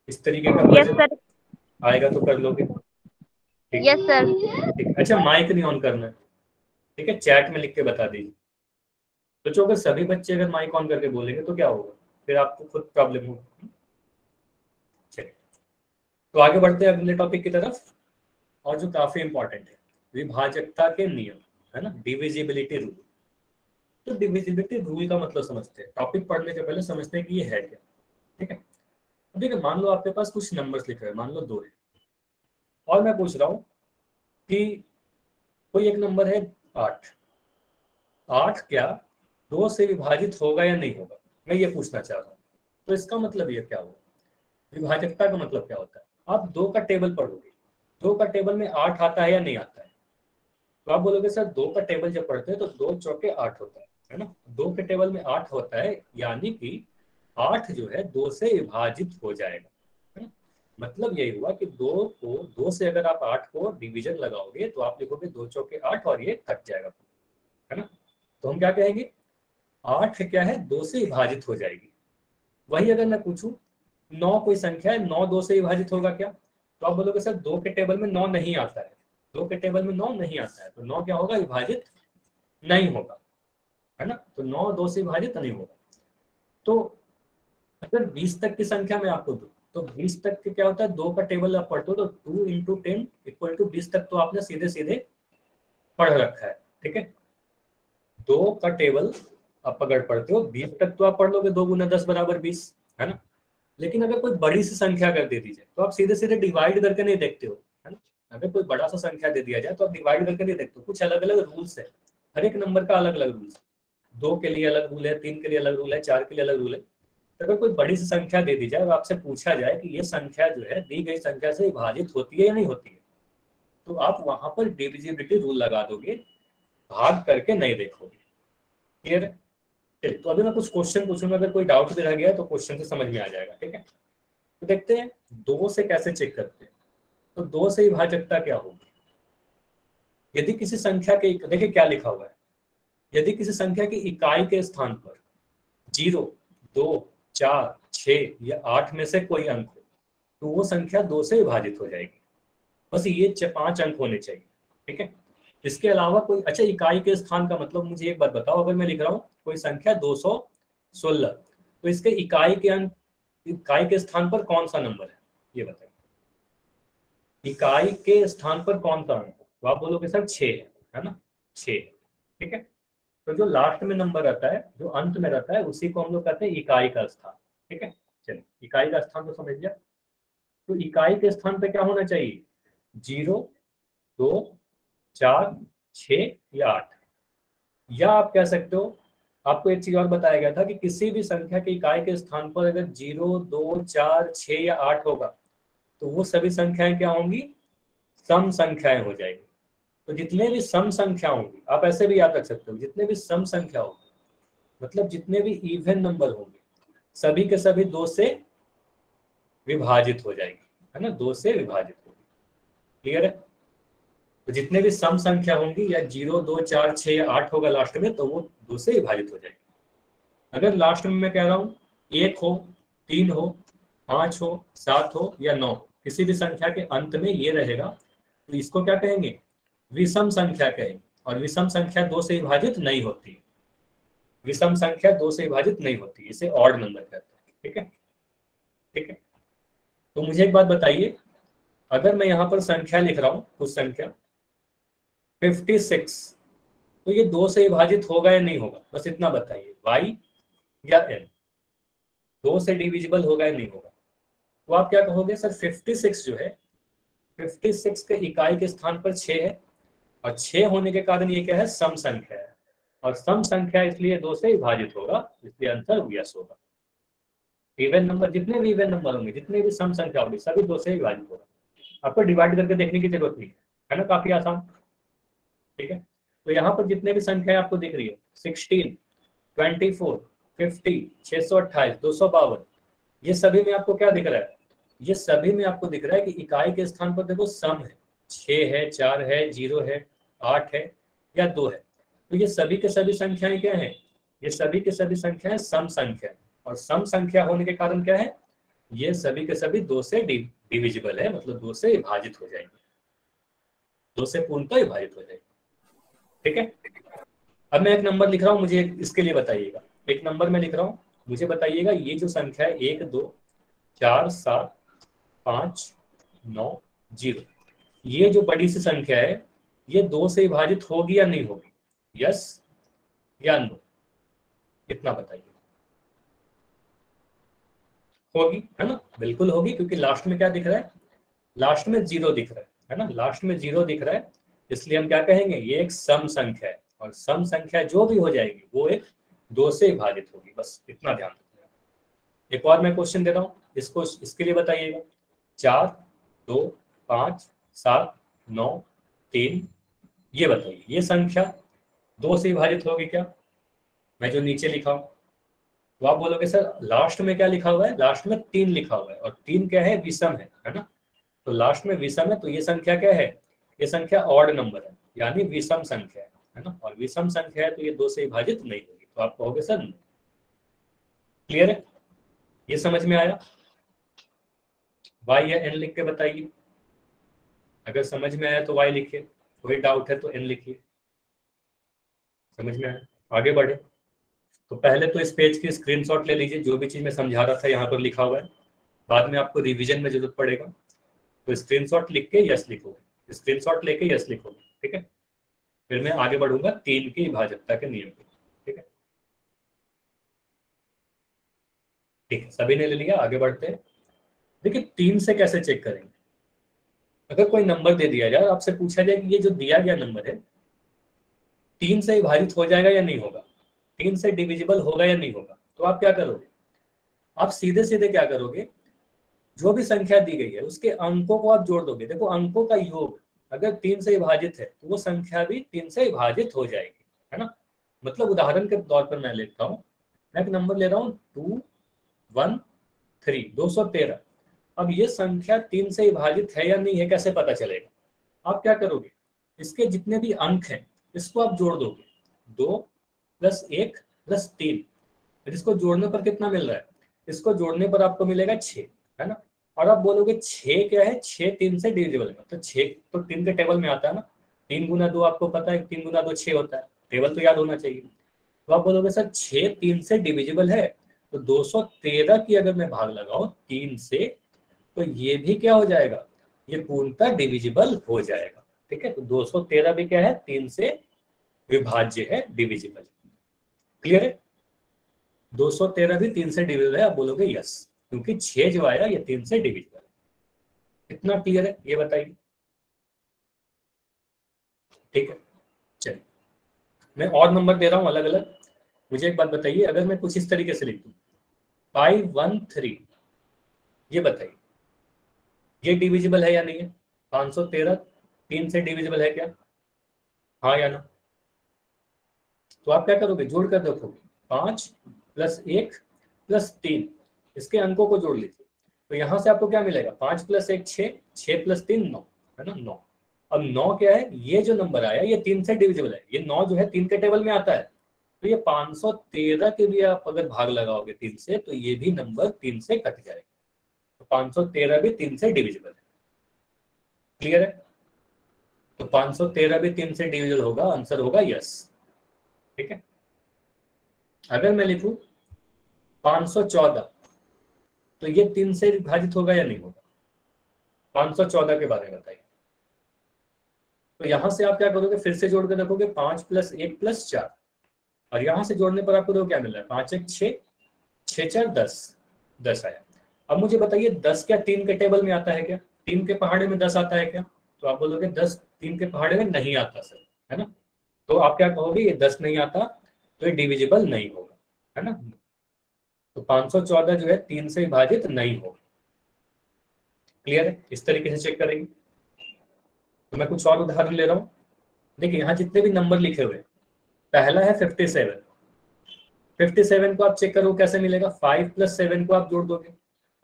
इस तरीके का यस क्वेश्चन सर। आएगा तो कर लोगे। ठीक, यस सर। ठीक। अच्छा, माइक नहीं ऑन करना है। ठीक है, चैट में लिख के बता दीजिए। तो जो अगर सभी बच्चे अगर माइक ऑन करके बोलेंगे तो क्या होगा, फिर आपको खुद प्रॉब्लम होगी। चलिए, तो आगे बढ़ते हैं अगले टॉपिक की तरफ, और जो काफी इंपॉर्टेंट है, विभाजकता के नियम, है ना, डिविजिबिलिटी रूल। तो डिविजिबिलिटी रूल का मतलब समझते हैं। टॉपिक पढ़ने के पहले समझते हैं कि ये है क्या। ठीक है, अब देखिए मान लो आपके पास कुछ नंबर्स लिखे हुए, मान लो 2 है, और मैं पूछ रहा हूँ कि कोई एक नंबर है 8। 8 क्या 2 से विभाजित होगा या नहीं होगा, मैं ये पूछना चाह रहा हूँ। तो इसका मतलब ये क्या होगा, विभाजकता का मतलब क्या होता है। आप 2 का टेबल पढ़ोगे, 2 का टेबल में 8 आता है या नहीं आता है। तो आप बोलोगे सर 2 का टेबल जब पढ़ते हैं तो 2 चौके 8 होता है ना। 2 के टेबल में 8 होता है, यानी कि 8 जो है 2 से विभाजित हो जाएगा, है ना। मतलब यही हुआ कि 2 से अगर आप 8 को डिवीजन लगाओगे तो आप लिखोगे 2 चौके 8 और ये कट जाएगा, है ना। तो हम क्या कहेंगे, 8 क्या है, 2 से विभाजित हो जाएगी। वही अगर मैं पूछूं 9 कोई संख्या है, 9 2 से विभाजित होगा क्या, तो आप बोलोगे सर 2 के टेबल में 9 नहीं आता है, 2 के टेबल में 9 नहीं आता है, तो 9 क्या होगा, विभाजित नहीं होगा, है ना। तो 9 2 से विभाजित नहीं होगा। तो अगर 20 तक की संख्या मैं आपको दूं तो 20 तक के क्या होता है, 2 का टेबल आप पढ़ते हो तो 2 इंटू 10 इक्वल टू 20 तक तो आपने सीधे सीधे पढ़ रखा है, ठीक है। 2 का टेबल आप अगर पढ़ते हो 20 तक तो आप पढ़ लोगे, 2 गुना 10 बराबर 20, है ना। लेकिन अगर कोई बड़ी सी संख्या कर दे दी जाए तो आप सीधे सीधे डिवाइड करके नहीं देखते हो, है ना। अगर कोई बड़ा सा संख्या दे दिया जाए तो आप डिवाइड करके नहीं देखते हो, कुछ अलग अलग रूल्स है, हर एक नंबर का अलग अलग रूल्स है। 2 के लिए अलग रूल है, 3 के लिए अलग रूल है, 4 के लिए अलग रूल है। तो अगर कोई बड़ी सी संख्या दे दी जाए और आपसे पूछा जाए कि ये संख्या जो है दी गई संख्या से विभाजित होती है या नहीं होती है, तो आप वहां पर डिविजिबिलिटी रूल लगा दोगे, भाग करके नहीं देखोगे। क्लियर है। चलिए, तो अभी मैं कुछ क्वेश्चन पूछूंगा, अगर कोई डाउट भी रह गया तो क्वेश्चन से समझ में आ जाएगा, ठीक है। तो देखते हैं 2 से कैसे चेक करते हैं। तो 2 से विभाजकता क्या होगी, यदि किसी संख्या के, देखिए क्या लिखा हुआ है, यदि किसी संख्या की इकाई के स्थान पर 0 2 4 6 या 8 में से कोई अंक हो तो वो संख्या 2 से विभाजित हो जाएगी। बस ये 5 अंक होने चाहिए, ठीक है। इसके अलावा कोई, अच्छा इकाई के स्थान का मतलब मुझे एक बात बताओ, अगर मैं लिख रहा हूँ कोई संख्या 216 तो इसके इकाई के अंक, इकाई के स्थान पर कौन सा नंबर है, ये बताइए। इकाई के स्थान पर कौन सा अंक है, तो आप बोलोगे सर 6 है ना, 6, ठीक है। तो जो लास्ट में नंबर रहता है, जो अंत में रहता है, उसी को हम लोग कहते हैं इकाई का स्थान, ठीक है। चलिए, इकाई का स्थान तो समझ लिया। तो इकाई के स्थान पे क्या होना चाहिए, 0 2 4 6 या 8। या आप कह सकते हो, आपको एक चीज और बताया गया था कि किसी भी संख्या की इकाई के स्थान पर अगर 0 2 4 6 या 8 होगा तो वो सभी संख्याएं क्या होंगी, सम संख्याएं हो जाएगी। तो जितने भी सम संख्या होंगी, आप ऐसे भी याद रख सकते हो, जितने भी सम संख्या होंगी मतलब जितने भी इवन नंबर होंगे, सभी के सभी 2 से विभाजित हो जाएगी, है ना, 2 से विभाजित होगी। क्लियर है। तो जितने भी सम संख्या होंगी, या 0 2 4 6 या 8 होगा लास्ट में, तो वो 2 से विभाजित हो जाएगी। अगर लास्ट में मैं कह रहा हूँ 1 हो, 3 हो, 5 हो, 7 हो या 9, किसी भी संख्या के अंत में ये रहेगा, तो इसको क्या कहेंगे, विषम संख्या कहेंगे। और विषम संख्या 2 से विभाजित नहीं होती, विषम संख्या 2 से विभाजित नहीं होती, इसे ऑड नंबर कहते हैं, ठीक है। ठीक है, तो मुझे एक बात बताइए, अगर मैं यहाँ पर संख्या लिख रहा हूँ, कुछ संख्या 56, तो ये 2 से विभाजित होगा या नहीं होगा, बस इतना बताइए, y या n, 2 से डिविजिबल होगा या नहीं होगा। तो आप क्या कहोगे, सर 56 जो है, 56 के इकाई के स्थान पर 6 है, और 6 होने के कारण ये क्या है, सम संख्या है, और सम संख्या इसलिए 2 से विभाजित होगा, इसलिए आंसर यस होगा। इवन नंबर, जितने भी इवन नंबर होंगे, जितने भी सम संख्या होगी, सभी 2 से विभाजित होगा। आपको डिवाइड करके देखने की जरूरत नहीं है ना, काफी आसान, ठीक है। तो यहाँ पर जितने भी संख्या आपको दिख रही है, 16 24 50 628 252, ये सभी में आपको क्या दिख रहा है, ये सभी में आपको दिख रहा है कि इकाई के स्थान पर देखो सम है, 6 है, 4 है, 0 है, 8 है या 2 है। तो ये सभी के सभी संख्याएं क्या है, ये सभी के सभी संख्याएं सम संख्या, और सम संख्या होने के कारण क्या है, ये सभी के सभी 2 से डिविजिबल है, मतलब 2 से विभाजित हो जाएंगे, 2 से पूर्णतः विभाजित हो जाएंगे, ठीक है। अब मैं एक नंबर लिख रहा हूँ, मुझे इसके लिए बताइएगा, एक नंबर में लिख रहा हूँ, मुझे बताइएगा ये जो संख्या है 1 2 4 7 5 9 0, ये जो बड़ी सी संख्या है, ये 2 से विभाजित होगी या नहीं होगी, यस या नो, कितना बताइए। होगी, है ना, बिल्कुल होगी, क्योंकि लास्ट में क्या दिख रहा है, लास्ट में 0 दिख रहा है ना, लास्ट में 0 दिख रहा है, इसलिए हम क्या कहेंगे, ये एक सम संख्या है, और सम संख्या जो भी हो जाएगी वो एक 2 से विभाजित होगी, बस इतना ध्यान रखना। एक और मैं क्वेश्चन दे रहा हूँ, इसको, इसके लिए बताइएगा, 4 2 5 7 9 3, ये बताइए, ये संख्या 2 से विभाजित होगी क्या, मैं जो नीचे लिखा हूँ, तो आप बोलोगे सर लास्ट में क्या लिखा हुआ है, लास्ट में 3 लिखा हुआ है, और 3 क्या है, विषम है ना। तो लास्ट में विषम है तो ये संख्या क्या है, ये संख्या ऑड नंबर है, यानी विषम संख्या है ना, और विषम संख्या है तो ये 2 से विभाजित नहीं होगी, तो आप कहोगे सर। क्लियर है, ये समझ में आया। y या n लिख के बताइए, अगर समझ में आया तो y लिखिए, कोई डाउट है तो n लिखिए। समझ में आया, आगे बढ़े। तो पहले तो इस पेज की स्क्रीनशॉट ले लीजिए, जो भी चीज मैं समझा रहा था यहाँ पर लिखा हुआ है, बाद में आपको रिवीजन में जरूरत पड़ेगा, तो स्क्रीनशॉट लिख के यस लिखोगे, स्क्रीनशॉट लेके यस लिखोगे, ठीक है। फिर मैं आगे बढ़ूंगा 3 की विभाज्यता के नियम पे, ठीक है। ठीक है, सभी ने ले लिया, आगे बढ़ते हैं। देखिए 3 से कैसे चेक करेंगे, अगर कोई नंबर दे दिया जाए, आपसे पूछा जाए कि ये जो दिया गया नंबर है 3 से विभाजित हो जाएगा या नहीं होगा, 3 से डिविजिबल होगा या नहीं होगा, तो आप क्या करोगे, आप सीधे सीधे क्या करोगे, जो भी संख्या दी गई है उसके अंकों को आप जोड़ दोगे। देखो अंकों का योग अगर 3 से विभाजित है तो वो संख्या भी 3 से विभाजित हो जाएगी, है ना। मतलब उदाहरण के तौर पर मैं लेता हूँ, मैं एक नंबर ले रहा हूँ 213, 213। अब ये संख्या 3 से विभाजित है या नहीं है, कैसे पता चलेगा, आप क्या करोगे, इसके जितने भी अंक हैं इसको आप जोड़ दोगे, 2 + 1 + 3, इसको जोड़ने पर कितना मिल रहा है, इसको जोड़ने पर आपको मिलेगा 6, है ना। और आप बोलोगे 6 क्या है, 6 3 से डिविजिबल है, तो 6 तो 3 के टेबल में आता है ना, 3 × 2 आपको पता है, 3 × 2 6 होता है, टेबल तो याद होना चाहिए। तो आप बोलोगे सर 6 3 से डिविजिबल है, तो 213 की अगर मैं भाग लगाऊं 3 से, तो ये भी क्या हो जाएगा, ये पूर्णतः डिविजिबल हो जाएगा, ठीक है। तो 213 भी क्या है, 3 से विभाज्य है, डिविजिबल। क्लियर है, 213 भी 3 से डिविजिबल है, आप बोलोगे यस, क्योंकि 6 जो आया ये 3 से डिविजिबल है। इतना क्लियर है, ये बताइए। ठीक है, चलिए मैं और नंबर दे रहा हूं अलग अलग। मुझे एक बात बताइए, अगर मैं कुछ इस तरीके से लिख दूं 513, ये बताइए ये डिविजिबल है या नहीं है, 513 3 से डिविजिबल है क्या, हाँ या ना। तो आप क्या करोगे, जोड़ कर देखोगे, 5 + 1 + 3, इसके अंकों को जोड़ लीजिए, तो यहां से आपको क्या मिलेगा, 5 + 1 6, 6 + 3 9, है ना 9। अब 9 क्या है, ये जो नंबर आया ये 3 से डिविजिबल है, ये 9 जो है 3 के टेबल में आता है, तो ये 513 के भी आप अगर भाग लगाओगे 3 से, तो ये भी नंबर 3 से कट जाएगा, तो 513 भी 3 से डिविजिबल है। क्लियर है, तो 513 भी 3 से डिविजिबल होगा, आंसर होगा यस, ठीक है। अगर मैं लिखूं 514, तो ये 3 से विभाजित होगा या नहीं होगा, 514 के बारे में बताइए। तो यहां से आप क्या करोगे, फिर से जोड़ कर रखोगे, 5 + 1 + 4, और यहां से जोड़ने पर आपको देखो क्या मिल रहा है, 5 1 6, 6 4 10, 10 आया। अब मुझे बताइए 10 क्या 3 के टेबल में आता है क्या, 3 के पहाड़े में 10 आता है क्या, तो आप बोलोगे 10 3 के पहाड़े में नहीं आता सर, है ना। तो आप क्या कहोगे, ये 10 नहीं आता तो ये डिविजिबल नहीं होगा, है ना। तो 514 जो है 3 से विभाजित नहीं होगा। क्लियर है, इस तरीके से चेक करेंगे। तो मैं कुछ और उदाहरण ले रहा हूँ। देखिए यहाँ जितने भी नंबर लिखे हुए, पहला है 57, 57 को आप चेक करो कैसे मिलेगा, 5 + 7 को आप जोड़ दोगे,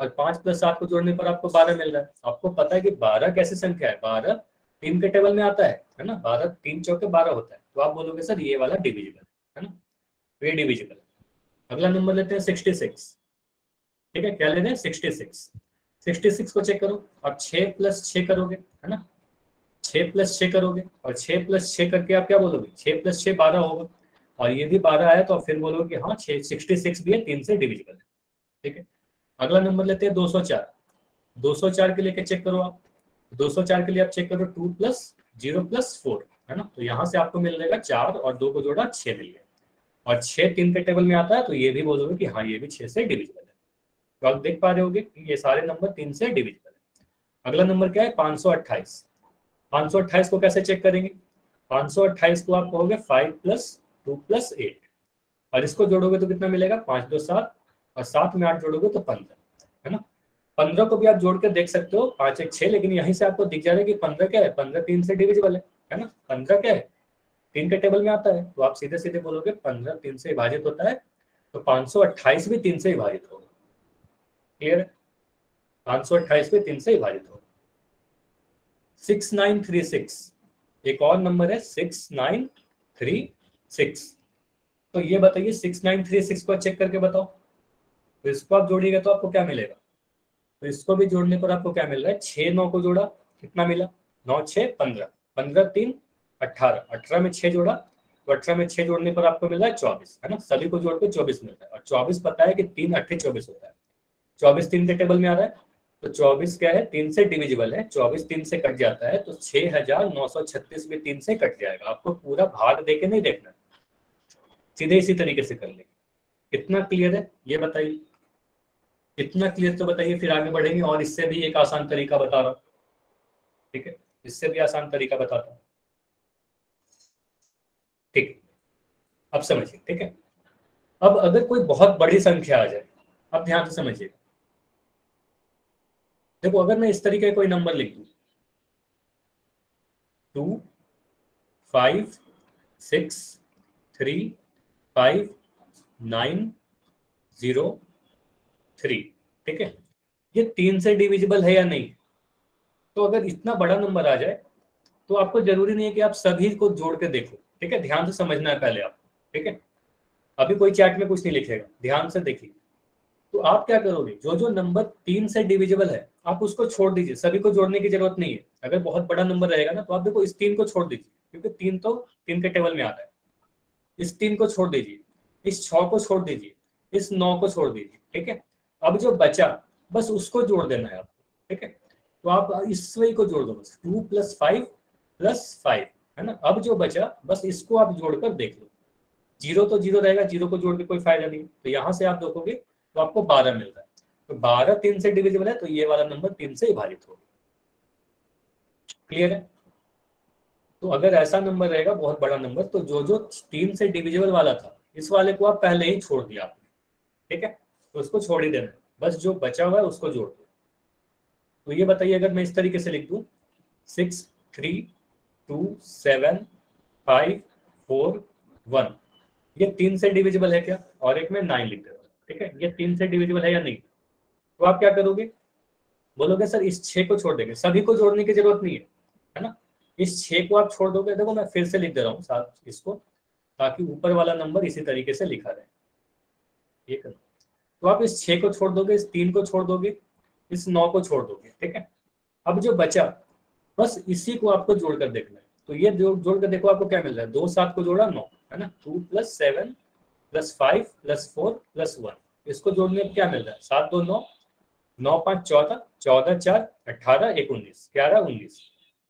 और 5 + 7 को जोड़ने पर आपको 12 मिल रहा है। आपको पता है कि 12 कैसी संख्या है, 12 3 के टेबल में आता है ना, 12 3 चौके 12 होता है, तो आप बोलोगे सर ये वाला डिविजिबल है ना, तो ये डिविजिबल। अगला नंबर लेते हैं 66, ठीक है, क्या ले रहे हैं 66, 66 को चेक करो, आप 6 + 6 करोगे, है ना, 6 + 6 करोगे, और 6 + 6 करके आप क्या बोलोगे, 6 + 6 12 होगा, और ये भी 12 आया तो आप फिर बोलोगे हाँ 66 भी है, 3 से डिविजिबल है, ठीक है। अगला नंबर लेते हैं 204, 204 के लिए चेक करो आप, 204 के लिए आप चेक करो 2 + 0 + 4, है ना, तो यहाँ से आपको मिल जाएगा 4 और 2 को जोड़ा 6 मिल गया, और 6 3 के टेबल में आता है, तो ये भी बोलोगे कि हाँ ये भी 6 से डिविजिबल है। तो आप देख पा रहे होगे कि ये सारे नंबर 3 से डिविजिबल है। अगला नंबर क्या है 528, 528 को कैसे चेक करेंगे, 528 को आप कहोगे 5 + 2 + 8, और इसको जोड़ोगे तो कितना मिलेगा, 5 2 7, और 7 में 8 जोड़ोगे तो 15, है ना। 15 को भी आप जोड़ कर देख सकते हो, 5 1 6, लेकिन यहीं से आपको दिख जा रहा है कि 15 क्या है, 15 3 से डिविजिबल है ना, 15 क्या है 3 के टेबल में आता है, तो आप सीधे सीधे बोलोगे 15 3 से विभाजित होता है, तो 528 भी 3 से विभाजित होगा। क्लियर है? 528 भी 3 से विभाजित होगा। 6936 एक और नंबर है 6936। तो ये बताइए 6936 को चेक करके बताओ। तो इसको आप जोड़िएगा तो आपको क्या मिलेगा? तो इसको भी जोड़ने पर आपको क्या मिल रहा है? 6 9 को जोड़ा कितना मिला? 9 6 15, 15 3 18, 18 में 6 जोड़ा तो 18 में 6 जोड़ने पर आपको मिल रहा है 24, है ना। सभी को जोड़ के 24 मिलता है। और 24 पता है कि 3 8 24 होता है। 24 3 के टेबल में आ रहा है, तो 24 क्या है? 3 से डिविजिबल है। 24 3 से कट जाता है तो 6936 भी 3 से कट जाएगा। आपको पूरा भाग देके नहीं देखना, सीधे इसी तरीके से कर लेंगे। कितना क्लियर है ये बताइए? इतना क्लियर तो बताइए, फिर आगे बढ़ेंगे। और इससे भी एक आसान तरीका बता रहा हूं, ठीक है? इससे भी आसान तरीका बताता हूं, ठीक? अब समझिए, ठीक है? अब अगर कोई बहुत बड़ी संख्या आ जाए, अब ध्यान से समझिए। देखो, अगर मैं इस तरीके कोई नंबर लिख दूं 2 5 6 3 5 9 0 3, ठीक है? ये 3 से डिविजिबल है या नहीं? तो अगर इतना बड़ा नंबर आ जाए तो आपको जरूरी नहीं है कि आप सभी को जोड़ के देखो, ठीक है? ध्यान से समझना है पहले आप, ठीक है? अभी कोई चैट में कुछ नहीं लिखेगा, ध्यान से देखिए। तो आप क्या करोगे? जो जो नंबर 3 से डिविजिबल है आप उसको छोड़ दीजिए, सभी को जोड़ने की जरूरत नहीं है। अगर बहुत बड़ा नंबर रहेगा ना तो आप देखो इस 3 को छोड़ दीजिए, क्योंकि 3 तो 3 के टेबल में आता है। इस 3 को छोड़ दीजिए, इस 6 को छोड़ दीजिए, इस 9 को छोड़ दीजिए, ठीक है? अब जो बचा बस उसको जोड़ देना है आपको, ठीक है? तो आप इस वही को जोड़ दो, बस 2 + 5 + 5, है ना। अब जो बचा बस इसको आप जोड़कर देख लो। जीरो तो जीरो रहेगा, जीरो को जोड़ के कोई फायदा नहीं। तो यहाँ से आप देखोगे तो आपको 12 मिल रहा है। तो 12 3 से डिविजिबल है, तो ये वाला नंबर 3 से विभाजित होगा। क्लियर है? तो अगर ऐसा नंबर रहेगा बहुत बड़ा नंबर, तो जो जो 3 से डिविजिबल वाला था इस वाले को आप पहले ही छोड़ दिया आपने, ठीक है? तो उसको छोड़ ही देना, बस जो बचा हुआ है उसको जोड़ दो। तो ये बताइए, अगर मैं इस तरीके से लिख दूं 6 3 2 7 5 4 1, ये 3 से डिविजिबल है क्या? और एक में 9 लिख देता हूं, ठीक है? ये 3 से डिविजिबल है या नहीं? तो आप क्या करोगे? बोलोगे सर इस 6 को छोड़ देंगे, सभी को जोड़ने की जरूरत नहीं है ना। इस 6 को आप छोड़ दोगे। देखो मैं फिर से लिख दे रहा हूँ साथ इसको, ताकि ऊपर वाला नंबर इसी तरीके से लिखा रहे, ठीक है? तो आप इस 6 को छोड़ दोगे, इस 3 को छोड़ दोगे, इस 9 को छोड़ दोगे, ठीक है? अब जो बचा बस इसी को आपको जोड़कर देखना है। तो ये जोड़ कर देखो आपको क्या मिल रहा है। 2 7 को जोड़ा 9, है ना। 2 + 7 + 5 + 4 + 1, इसको जोड़ने में क्या मिल रहा है? 7 2 9, 9 5 14, 14 4 18 1 19, 11 19।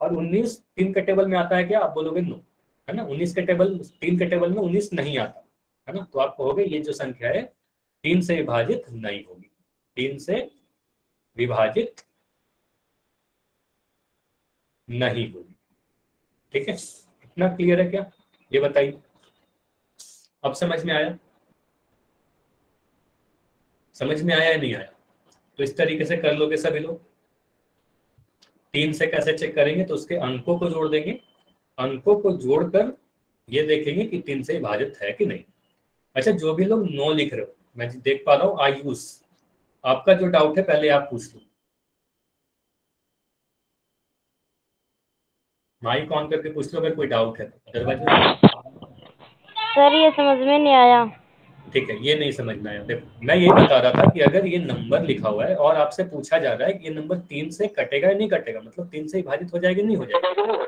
और 19 3 के टेबल में आता है क्या? आप बोलोगे नो, है ना। 19 के टेबल 3 के टेबल में 19 नहीं आता, है ना। तो आप कहोगे ये जो संख्या है 3 से विभाजित नहीं होगी, 3 से विभाजित नहीं होगी, ठीक है? इतना क्लियर है क्या? ये बताइए, अब समझ में आया? समझ में आया या नहीं आया? तो इस तरीके से कर लोगे सभी लोग। 3 से कैसे चेक करेंगे? तो उसके अंकों को जोड़ देंगे, अंकों को जोड़कर ये देखेंगे कि 3 से विभाजित है कि नहीं। अच्छा, जो भी लोग 9 लिख रहे हो, मैं देख पा रहा हूँ आयुष, आपका जो डाउट है पहले आप पूछ लो। माइक ऑन करके पूछ लो अगर कोई डाउट है, अदरवाइज सर ये समझ में नहीं आया। ठीक है। ये नहीं समझ में आया, देखो मैं यही बता रहा था कि अगर ये नंबर लिखा हुआ है और आपसे पूछा जा रहा है कि ये नंबर 3 से कटेगा या नहीं कटेगा, मतलब 3 से विभाजित हो जाएगा नहीं हो जाएगा,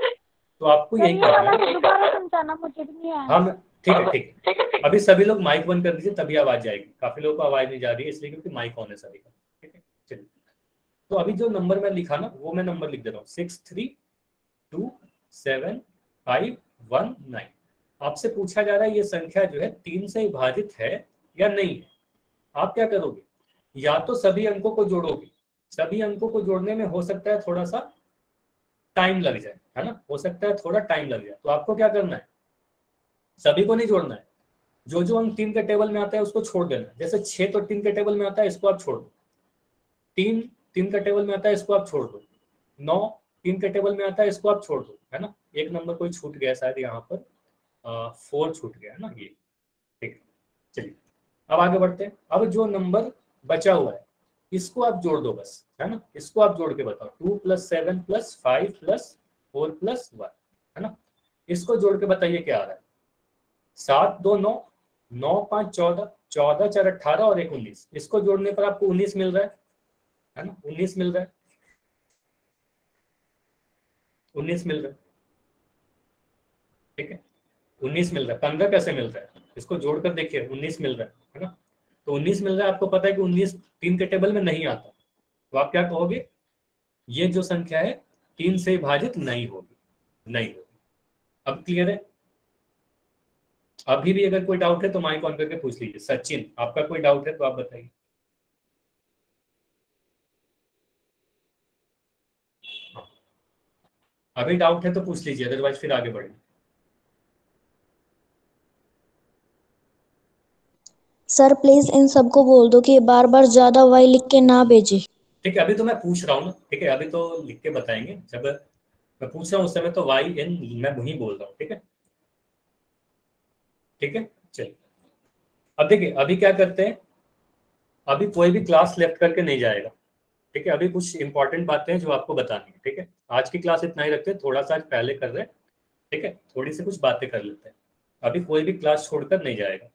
तो आपको यही करना है। दोबारा समझाना, मुझे भी नहीं आया। हाँ ठीक है, ठीक है। अभी सभी लोग माइक बंद कर दीजिए, तभी आवाज जाएगी। काफी लोगों को आवाज नहीं जा रही है इसलिए क्योंकि माइक ऑन है सभी का, ठीक है? चलिए, तो अभी जो नंबर मैं लिखा ना वो मैं नंबर लिख दे रहा हूँ 6 3 2 7 5 1 9। आपसे पूछा जा रहा है ये संख्या जो है 3 से विभाजित है या नहीं है। आप क्या करोगे? या तो सभी अंकों को जोड़ोगे, सभी अंकों को जोड़ने में हो सकता है थोड़ा सा टाइम लग जाए, है ना, हो सकता है थोड़ा टाइम लग जाए। तो आपको क्या करना है? सभी को नहीं जोड़ना है, जो जो अंक 3 के टेबल में आता है उसको छोड़ देना है। जैसे 6 तो 3 के टेबल में आता है, इसको आप छोड़ दो। 3 3 के टेबल में आता है, इसको आप छोड़ दो। 9 3 के टेबल में आता है, इसको आप छोड़ दो, है ना। एक नंबर कोई छूट गया शायद यहाँ पर, 4 छूट गया है ना ये, ठीक है। चलिए, अब आगे बढ़ते हैं। अब जो नंबर बचा हुआ है इसको आप जोड़ दो बस, है ना, इसको आप जोड़ के बताओ। 2 + 7 + 5 + 4 + 1, है ना, इसको जोड़ के बताइए क्या आ रहा है। 7 2 9, 9 5 14, 14 4 18 और 1 19। इसको जोड़ने पर आपको 19 मिल रहा है ना, 19 मिल रहा है, 19 मिल रहा है, ठीक है, 19 मिल रहा है। 15 कैसे मिल रहा है, इसको जोड़कर देखिए, 19 मिल रहा है ना। तो 19 मिल रहा है, आपको पता है कि 19 3 के टेबल में नहीं आता, तो आप क्या कहोगे, ये जो संख्या है 3 से विभाजित नहीं होगी, नहीं होगी। अब क्लियर है। अभी भी अगर कोई डाउट है तो माइक ऑन करके पूछ लीजिए। सचिन, आपका कोई डाउट है तो आप बताइए। अभी डाउट है तो पूछ लीजिए, अदरवाइज फिर आगे बढ़ेंगे। सर प्लीज इन सबको बोल दो कि बार बार ज्यादा वाई लिख के ना भेजे। ठीक है, अभी तो मैं पूछ रहा हूँ ना, ठीक है, अभी तो लिख के बताएंगे। जब मैं पूछ रहा हूँ उस समय तो वाई एन मैं वही बोल रहा हूँ, ठीक है, ठीक है, चलिए। अब देखिए अभी क्या करते हैं, अभी कोई भी क्लास लेफ्ट करके नहीं जाएगा, ठीक है। अभी कुछ इंपॉर्टेंट बातें हैं जो आपको बतानी है, ठीक है। आज की क्लास इतना ही रखते हैं, थोड़ा सा आज पहले कर रहे हैं, ठीक है, थोड़ी सी कुछ बातें कर लेते हैं। अभी कोई भी क्लास छोड़कर नहीं जाएगा।